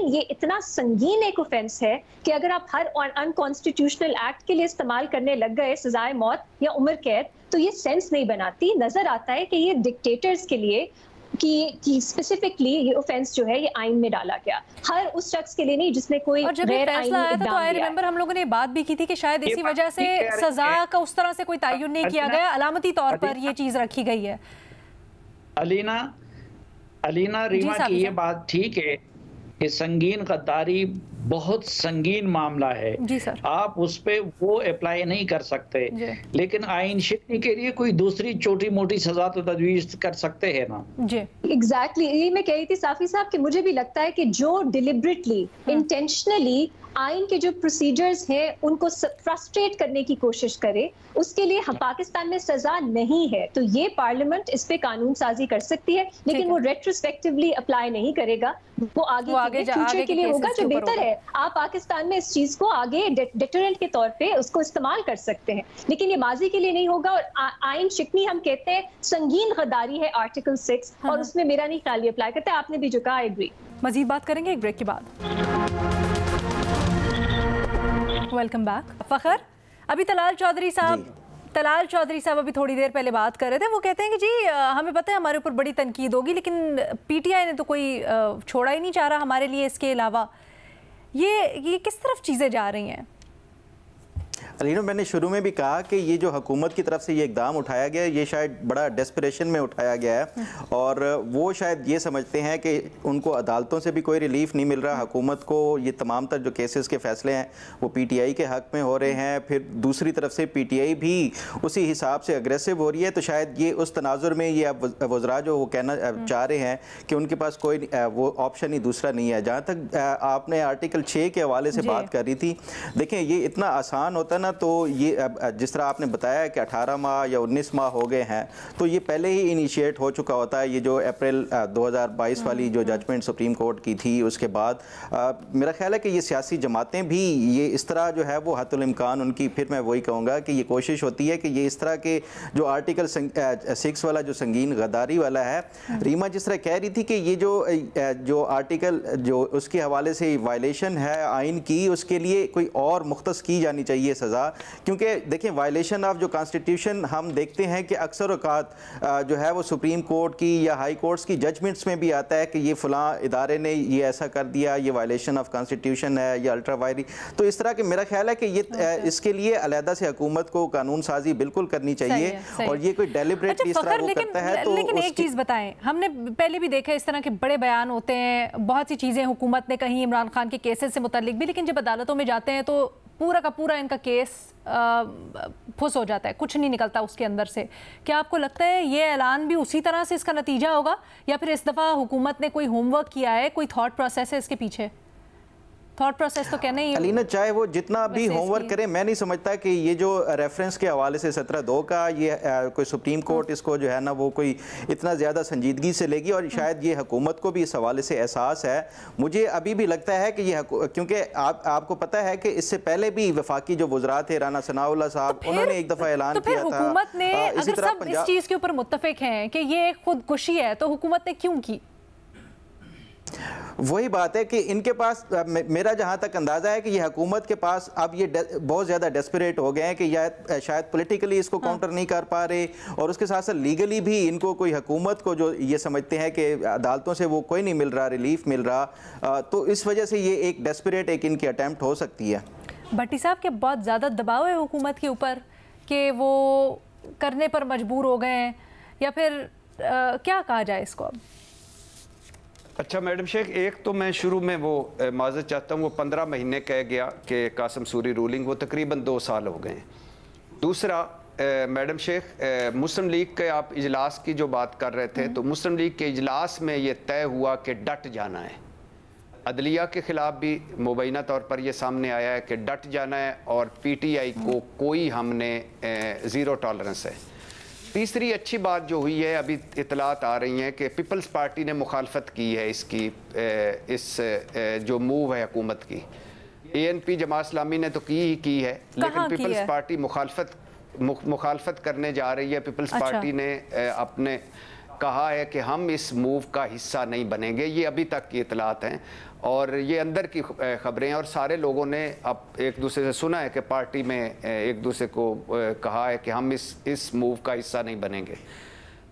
ये इतना संगीन एक ऑफेंस है कि अगर आप हर अनकॉन्स्टिट्यूशनल एक्ट के लिए इस्तेमाल करने लग गए सजाए मौत या उम्र कैद, तो ये सेंस नहीं बनाती। नजर आता है कि ये डिक्टेटर्स के लिए कि स्पेसिफिकली ये ऑफेंस जो है ये आइन में डाला गया, हर उस शख्स के लिए नहीं जिसने कोई गैर आईनी इक़दाम तो आई रिमेंबर हम लोगों ने बात भी की थी कि शायद इसी वजह से सजा का उस तरह से कोई तयन नहीं किया गया, अलामती तौर पर ये चीज रखी गई है। अलीना रीमा की ये बात ठीक है कि संगीन गद्दारी बहुत संगीन मामला है जी सर, आप उस पे वो अप्लाई नहीं कर सकते, लेकिन आइन शिकनी के लिए कोई दूसरी छोटी मोटी सजा तो तजवीज कर सकते हैं ना। जी एग्जैक्टली ये मैं कह रही थी साफी साहब कि मुझे भी लगता है कि जो डिलिबरेटली इंटेंशनली आइन के जो प्रोसीजर्स हैं उनको फ्रस्ट्रेट करने की कोशिश करे, उसके लिए पाकिस्तान में सजा नहीं है। तो ये पार्लियामेंट इस पे कानून साजी कर सकती है, लेकिन वो रेट्रोस्पेक्टिवली अप्लाई नहीं करेगा, वो आगे फ्यूचर के लिए होगा जो बेहतर है। आप पाकिस्तान में इस चीज को आगे डिटरेंट के तौर पे उसको इस्तेमाल कर सकते हैं, लेकिन ये माजी के लिए नहीं होगा। और आइन शिकनी हम कहते हैं संगीन गद्दारी है आर्टिकल 6 और उसमें मेरा नहीं ख्याल अप्लाई करता है। आपने भी जो कहा आई एग्री। मजीद बात करेंगे एक ब्रेक के बाद। Welcome back. फखर, अभी तलाल चौधरी साहब अभी थोड़ी देर पहले बात कर रहे थे। वो कहते हैं कि जी हमें पता है हमारे ऊपर बड़ी तनकीद होगी, लेकिन पीटीआई ने तो कोई छोड़ा ही नहीं चाह रहा हमारे लिए इसके अलावा। ये किस तरफ चीज़ें जा रही हैं? अलीना, मैंने शुरू में भी कहा कि ये जो हुकूमत की तरफ से ये इकदाम उठाया गया है, ये शायद बड़ा डेस्परेशन में उठाया गया है और वो शायद ये समझते हैं कि उनको अदालतों से भी कोई रिलीफ नहीं मिल रहा। हुकूमत को ये तमाम तर जो केसेस के फैसले हैं वो पीटीआई के हक़ में हो रहे हैं, फिर दूसरी तरफ से पीटीआई भी उसी हिसाब से अग्रेसिव हो रही है। तो शायद ये उस तनाजुर में ये अब वज़रा जो वो कहना चाह रहे हैं कि उनके पास कोई वो ऑप्शन ही दूसरा नहीं है। जहाँ तक आपने आर्टिकल 6 के हवाले से बात कर रही थी, देखें ये इतना आसान होता ना, तो ये जिस तरह आपने बताया कि 18 माह या 19 माह हो गए हैं, तो ये पहले ही इनिशिएट हो चुका होता है। ये जो अप्रैल 2022 वाली जो जजमेंट सुप्रीम कोर्ट की थी, उसके बाद मेरा ख्याल है कि ये सियासी जमातें भी ये इस तरह जो है वो हतुल इम्कान उनकी, फिर मैं वही कहूँगा कि ये कोशिश होती है कि ये इस तरह के जो आर्टिकल 6 वाला जो संगीन गद्दारी वाला है, रीमा जिस तरह कह रही थी कि ये जो आर्टिकल जो उसके हवाले से वायलेशन है आइन की, उसके लिए कोई और मुख्तस की जानी चाहिए सज़ा। था, क्योंकि देखिए वायलेशन ऑफ जो कॉन्स्टिट्यूशन हम देखते हैं कि अक्सर औकात जो है वो सुप्रीम कोर्ट की या हाई कोर्ट्स की जजमेंट्स में भी आता है कि ये फलां इदारे ने ये ऐसा कर दिया, ये वायलेशन ऑफ कॉन्स्टिट्यूशन है या अल्ट्रा वायरी। तो इस तरह के मेरा ख्याल है कि ये इसके लिए अलहदा से हुकूमत को कानून साजी बिल्कुल करनी चाहिए, और ये कोई डेलिब्रेटली इस तरह वो करता है तो लेकिन एक चीज़ बताएं, हमने पहले भी देखा इस तरह के बड़े बयान होते हैं, बहुत सी चीज़ें हुकूमत ने कहीं इमरान खान के केसेस से मुतालिक भी, लेकिन जब अदालतों में जाते हैं तो पूरा का पूरा इनका केस फुस हो जाता है, कुछ नहीं निकलता उसके अंदर से। क्या आपको लगता है ये ऐलान भी उसी तरह से इसका नतीजा होगा, या फिर इस दफ़ा हुकूमत ने कोई होमवर्क किया है, कोई थॉट प्रोसेस है इसके पीछे? थॉट प्रोसेस तो कहना ही अलीना, चाहे वो जितना भी होमवर्क करे, मैं नहीं समझता कि ये जो रेफरेंस के हवाले से 17(2) का ये कोई सुप्रीम कोर्ट इसको जो है ना वो कोई इतना ज़्यादा संजीदगी से लेगी, और शायद ये हुकूमत को भी इस हवाले से एहसास है। मुझे अभी भी लगता है कि ये, क्योंकि आपको पता है कि इससे पहले भी वफाकी जो वज़रा थे राना सनाउल्लाह साहब, उन्होंने एक दफ़ा ऐलान किया था। हुकूमत ने अगर सब इस चीज़ के ऊपर मुत्तफिक हैं कि ये खुदकुशी है, तो हुकूमत ने क्यों की? वही बात है कि इनके पास, मेरा जहां तक अंदाजा है कि ये हुकूमत के पास अब ये बहुत ज़्यादा डेस्परेट हो गए हैं कि शायद पॉलिटिकली इसको काउंटर नहीं कर पा रहे, और उसके साथ साथ लीगली भी इनको कोई हुकूमत को जो ये समझते हैं कि अदालतों से वो कोई नहीं मिल रहा, रिलीफ मिल रहा, तो इस वजह से ये एक डेस्परेट एक इनकी अटैम्प्ट हो सकती है। भट्टी साहब के बहुत ज़्यादा दबाव है हुकूमत के ऊपर कि वो करने पर मजबूर हो गए हैं, या फिर क्या कहा जाए इसको अब? अच्छा मैडम शेख, एक तो मैं शुरू में वो माजरत चाहता हूँ, वो 15 महीने कह गया कि कासिम सूरी रूलिंग, वो तकरीबन 2 साल हो गए। दूसरा मैडम शेख, मुस्लिम लीग के आप इजलास की जो बात कर रहे थे, तो मुस्लिम लीग के इजलास में ये तय हुआ कि डट जाना है। अदलिया के ख़िलाफ़ भी मुबैना तौर पर यह सामने आया है कि डट जाना है, और PTI को कोई हमने ज़ीरो टॉलरेंस है। तीसरी अच्छी बात जो हुई है, अभी इतलात आ रही हैं कि पीपल्स पार्टी ने मुखालफत की है इसकी, इस जो मूव है हुकूमत की। ANP जमात इस्लामी ने तो की है, लेकिन पीपल्स पार्टी मुखालफत करने जा रही है। पीपल्स पार्टी ने अपने कहा है कि हम इस मूव का हिस्सा नहीं बनेंगे। ये अभी तक की इतलात हैं, और ये अंदर की खबरें हैं, और सारे लोगों ने अब एक दूसरे से सुना है कि पार्टी में एक दूसरे को कहा है कि हम इस मूव का हिस्सा नहीं बनेंगे।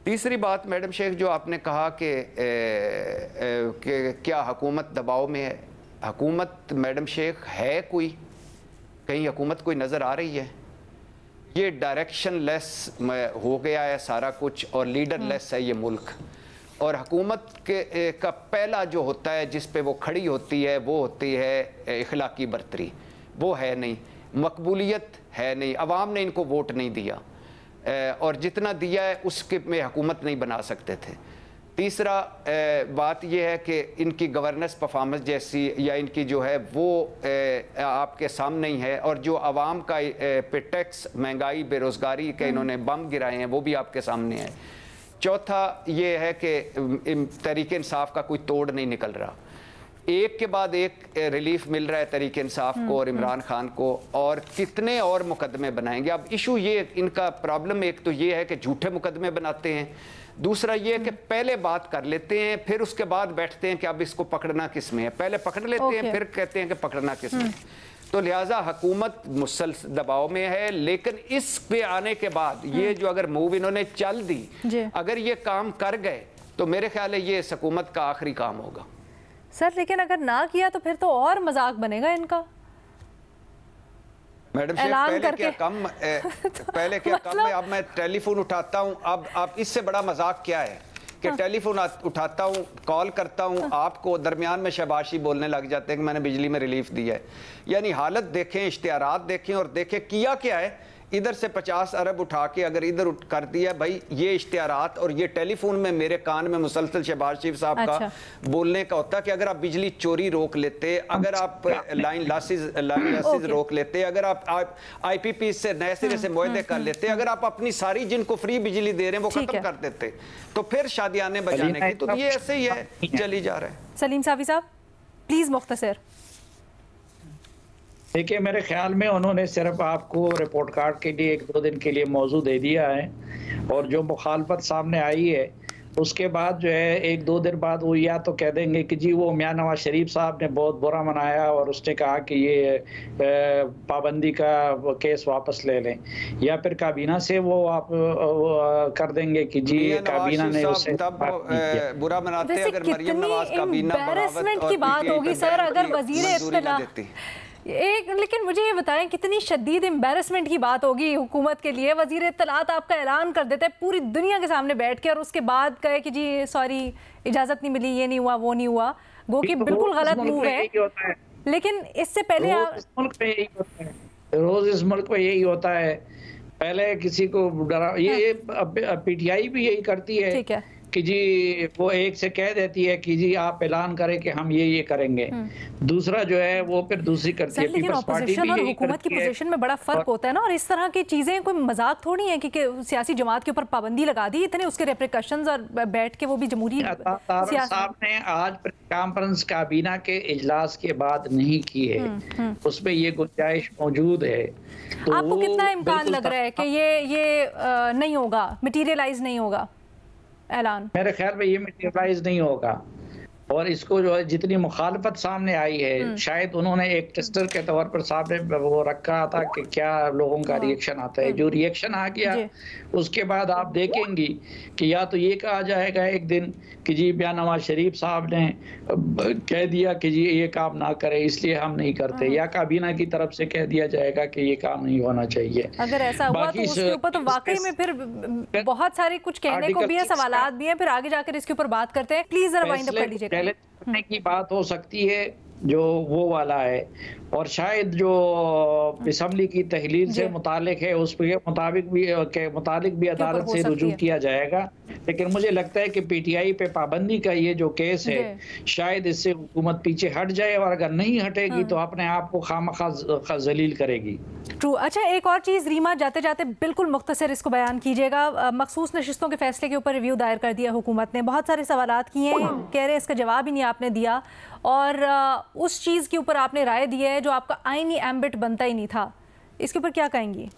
तीसरी बात मैडम शेख, जो आपने कहा कि क्या हुकूमत दबाव में है, हुकूमत मैडम शेख है कोई, कहीं हुकूमत कोई नज़र आ रही है? ये डायरेक्शन लेस हो गया है सारा कुछ, और लीडर लेस है ये मुल्क। और हुकूमत के का पहला जो होता है जिस पे वो खड़ी होती है, वो होती है इखलाकी बरतरी। वो है नहीं, मकबूलियत है नहीं, अवाम ने इनको वोट नहीं दिया, और जितना दिया है उसके में हुकूमत नहीं बना सकते थे। तीसरा बात यह है कि इनकी गवर्नेंस परफॉर्मेंस जैसी या इनकी जो है वो आपके सामने ही है, और जो आवाम का पे टैक्स, महंगाई, बेरोज़गारी के इन्होंने बम गिराए हैं, वो भी आपके सामने है। चौथा ये है कि तहरीक इंसाफ का कोई तोड़ नहीं निकल रहा, एक के बाद एक रिलीफ मिल रहा है तहरीक इंसाफ को और इमरान खान को, और कितने और मुकदमे बनाएंगे। अब इशू ये, इनका प्रॉब्लम एक तो ये है कि झूठे मुकदमे बनाते हैं, दूसरा ये है कि पहले बात कर लेते हैं, फिर उसके बाद बैठते हैं कि अब इसको पकड़ना किस में है, पहले पकड़ लेते हैं, फिर कहते हैं कि पकड़ना किस में है। तो लिहाजा हुकूमत मुसलसल दबाव में है, लेकिन इस पे आने के बाद ये जो अगर मूव इन्होंने चल दी, अगर ये काम कर गए, तो मेरे ख्याल है ये इस हुकूमत का आखिरी काम होगा। सर लेकिन अगर ना किया तो फिर तो और मजाक बनेगा इनका। मैडम पहले क्या कम पहले क्या कम है, अब मैं टेलीफोन उठाता हूं, अब इससे बड़ा मजाक क्या है कि टेलीफोन उठाता हूं, कॉल करता हूं आपको, दरमियान में शबाशी बोलने लग जाते हैं कि मैंने बिजली में रिलीफ दिया है। यानी हालत देखें, इश्तिहारात देखें, और देखें किया क्या है। इधर से 50 अरब उठा के अगर इधर कर दिया, भाई ये इश्तिहारात और ये टेलीफोन में मेरे कान में मुसलसल शहबाज शरीफ साहब का बोलने का होता कि अगर आप बिजली चोरी रोक लेते, अगर आप लाइन लॉसेस रोक लेते, अगर आप IPP से नए सिरे से मुआहदे कर लेते, अगर आप अपनी सारी जिनको फ्री बिजली दे रहे हैं वो खत्म कर देते, तो फिर शादियाने बजाने की, तो ये ऐसे ही है, चली जा रहा है। सलीम साफी साहब प्लीज मुख्तसर। देखिए मेरे ख्याल में उन्होंने सिर्फ आपको रिपोर्ट कार्ड के लिए 1-2 दिन के लिए मौजू दे दिया है, और जो मुखालफत सामने आई है उसके बाद जो है 1-2 दिन बाद वो या तो कह देंगे कि जी वो मियां नवाज शरीफ साहब ने बहुत बुरा मनाया और उसने कहा कि ये पाबंदी का केस वापस ले लें, या फिर काबीना से वो आप कर देंगे कि जी काबीना ने उसे बुरा मनाते। अगर मरियम नवाज काबीना की बात होगी सर, अगर वजीर इत्तला लेकिन मुझे ये बताएं कितनी शदीद एम्बैरसमेंट की बात होगी हुकूमत के लिए, वजीर इत्तलात आपका ऐलान कर देते हैं पूरी दुनिया के सामने बैठ के और उसके बाद कहे कि जी सॉरी इजाज़त नहीं मिली, ये नहीं हुआ, वो नहीं हुआ, गो कि बिल्कुल गलत मूव है। लेकिन इससे पहले रोज इस मुल्क में यही होता है, पहले किसी को डरा, ये पीटीआई भी यही करती है, ठीक है कि जी वो एक से कह देती है कि जी आप ऐलान करें कि हम ये करेंगे, दूसरा जो है वो फिर दूसरी करती है। लेकिन ऑपोजिशन और हुकूमत की पोजीशन में बड़ा फर्क होता है ना, और इस तरह की चीजें कोई मजाक थोड़ी है कि सियासी जमात के ऊपर पाबंदी लगा दी, इतने उसके रेप्रिकॉशंस और बैठ के वो भी जमहूरी साहब ने आज कॉन्फ्रेंस काबीना के इजलास के बाद नहीं की है, उसमें ये गुंजाइश मौजूद है। तो आपको कितना इम्कान लग रहा है कि ये नहीं होगा, मटीरियलाइज नहीं होगा ऐलान? मेरे ख्याल में ये मटीरियलाइज नहीं होगा, और इसको जो है जितनी मुखालफत सामने आई है, शायद उन्होंने एक टेस्टर के तौर पर सामने वो रखा था कि क्या लोगों का रिएक्शन आता है। जो रिएक्शन आ गया उसके बाद आप देखेंगी कि या तो ये कहा जाएगा एक दिन कि जी मियां नवाज शरीफ साहब ने कह दिया कि जी ये काम ना करे इसलिए हम नहीं करते, या काबीना की तरफ से कह दिया जाएगा कि ये काम नहीं होना चाहिए। अगर ऐसा हुआ तो उसके ऊपर तो वाकई में फिर बहुत सारे कुछ कहने को भी है, सवालात भी हैं, फिर आगे जाकर इसके ऊपर बात करते हैं। प्लीज जरा वाइंड अप कर लीजिए। करने की बात हो सकती है जो वो वाला है, और शायद जो असम्बली की तहलील से मुतालिक है उसके मुताबिक भी अदालत से रुजू किया जाएगा। लेकिन मुझे लगता है कि पीटीआई पे पाबंदी का ये जो केस है शायद इससे हुकूमत पीछे हट जाए, और अगर नहीं हटेगी तो अपने आप को खामखा जलील करेगी। ट्रू। अच्छा, एक और चीज़ रीमा, जाते जाते बिल्कुल मुख्तसर इसको बयान कीजिएगा। मखसूस नशिस्तों के फैसले के ऊपर रिव्यू दायर कर दिया हुकूमत ने, बहुत सारे सवालात किए हैं, कह रहे हैं इसका जवाब ही नहीं आपने दिया, और उस चीज़ के ऊपर आपने राय दी है जो आपका आईनी एम्बिट बनता ही नहीं था, इसके ऊपर क्या कहेंगी?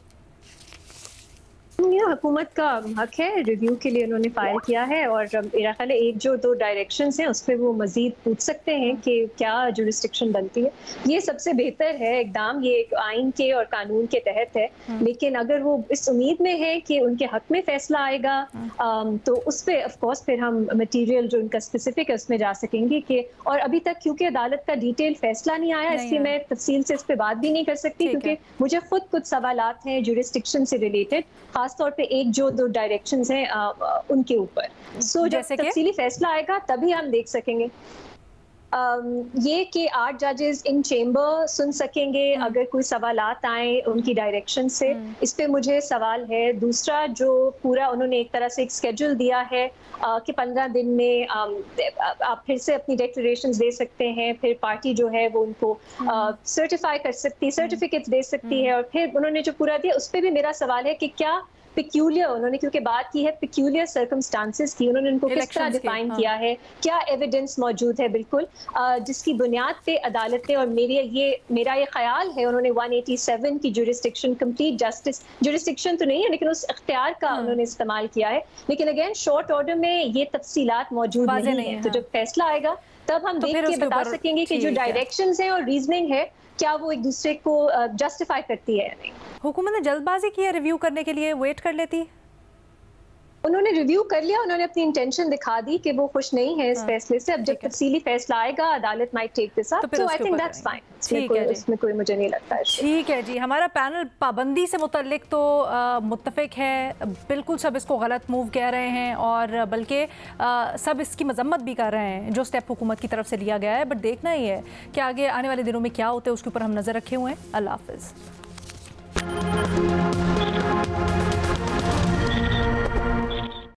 ये हुकूमत का हक है, रिव्यू के लिए उन्होंने फाइल किया है, और मेरा ख्याल है 1-2 डायरेक्शंस हैं उस पर वो मजीद पूछ सकते हैं कि क्या जुरिस्डिक्शन बनती है। ये सबसे बेहतर है इकदाम, ये एक आइन के और कानून के तहत है, लेकिन अगर वो इस उम्मीद में है कि उनके हक में फैसला आएगा तो उस पर ऑफकोर्स फिर हम मटीरियल जो उनका स्पेसिफिक है उसमें जा सकेंगे कि, और अभी तक क्योंकि अदालत का डिटेल फैसला नहीं आया इसलिए मैं तफसील से इस पर बात भी नहीं कर सकती, क्योंकि मुझे खुद कुछ सवालात हैं जुरिस्डिक्शन से रिलेटेड, खासतौर पे 1-2 डायरेक्शंस हैं उनके ऊपर। सो जब तफसीली फैसला आएगा तभी हम देख सकेंगे। ये कि 8 जजेस इन चेंबर सुन सकेंगे अगर कोई सवालात आए उनकी डायरेक्शन से, इस पे मुझे सवाल है। दूसरा, जो पूरा उन्होंने एक तरह से एक स्केड्यूल दिया है कि 15 दिन में आप फिर से अपनी डिक्लेरेशंस दे सकते हैं, फिर पार्टी जो है वो उनको सर्टिफाई कर सकती है, सर्टिफिकेट्स दे सकती है, और फिर उन्होंने जो पूरा दिया उस पर भी मेरा सवाल है कि क्या पिक्यूलियर, उन्होंने क्योंकि बात की है पिक्यूलियर सर्कमस्टांसेस की, उन्होंने उनको किस तरह डिफाइन किया है, क्या एविडेंस मौजूद है बिल्कुल जिसकी बुनियाद पे अदालत ने, और मेरा ये ख्याल है उन्होंने 187 की जुरिस्डिक्शन, कंप्लीट जस्टिस जुरिस्डिक्शन तो नहीं है लेकिन उस इख्तियार का उन्होंने इस्तेमाल किया है, लेकिन अगेन शॉर्ट ऑर्डर में ये तफसीलात मौजूद नहीं है। तो जब फैसला आएगा तब हम देख के बता सकेंगे कि जो डायरेक्शंस हैं और रीजनिंग है क्या वो एक दूसरे को जस्टिफाई करती है या नहीं। हुकूमत ने जल्दबाजी की है रिव्यू करने के लिए, वेट कर लेती? उन्होंने रिव्यू कर लिया, उन्होंने अपनी इंटेंशन दिखा दी कि वो खुश नहीं है इस फैसले से। अब जब तफसीली फैसला आएगा अदालत might take this up, so I think that's fine. इसमें कोई मुझे नहीं लगता है। ठीक है जी, हमारा पैनल पाबंदी से मुतल्लिक तो मुत्तफिक है, बिल्कुल सब इसको गलत मूव कह रहे हैं और बल्कि सब इसकी मजम्मत भी कर रहे हैं जो स्टेप हुकूमत की तरफ से लिया गया है। बट देखना ही है कि आगे आने वाले दिनों में क्या होता है, उसके ऊपर हम नज़र रखे हुए हैं। अल्लाह हाफ़िज़।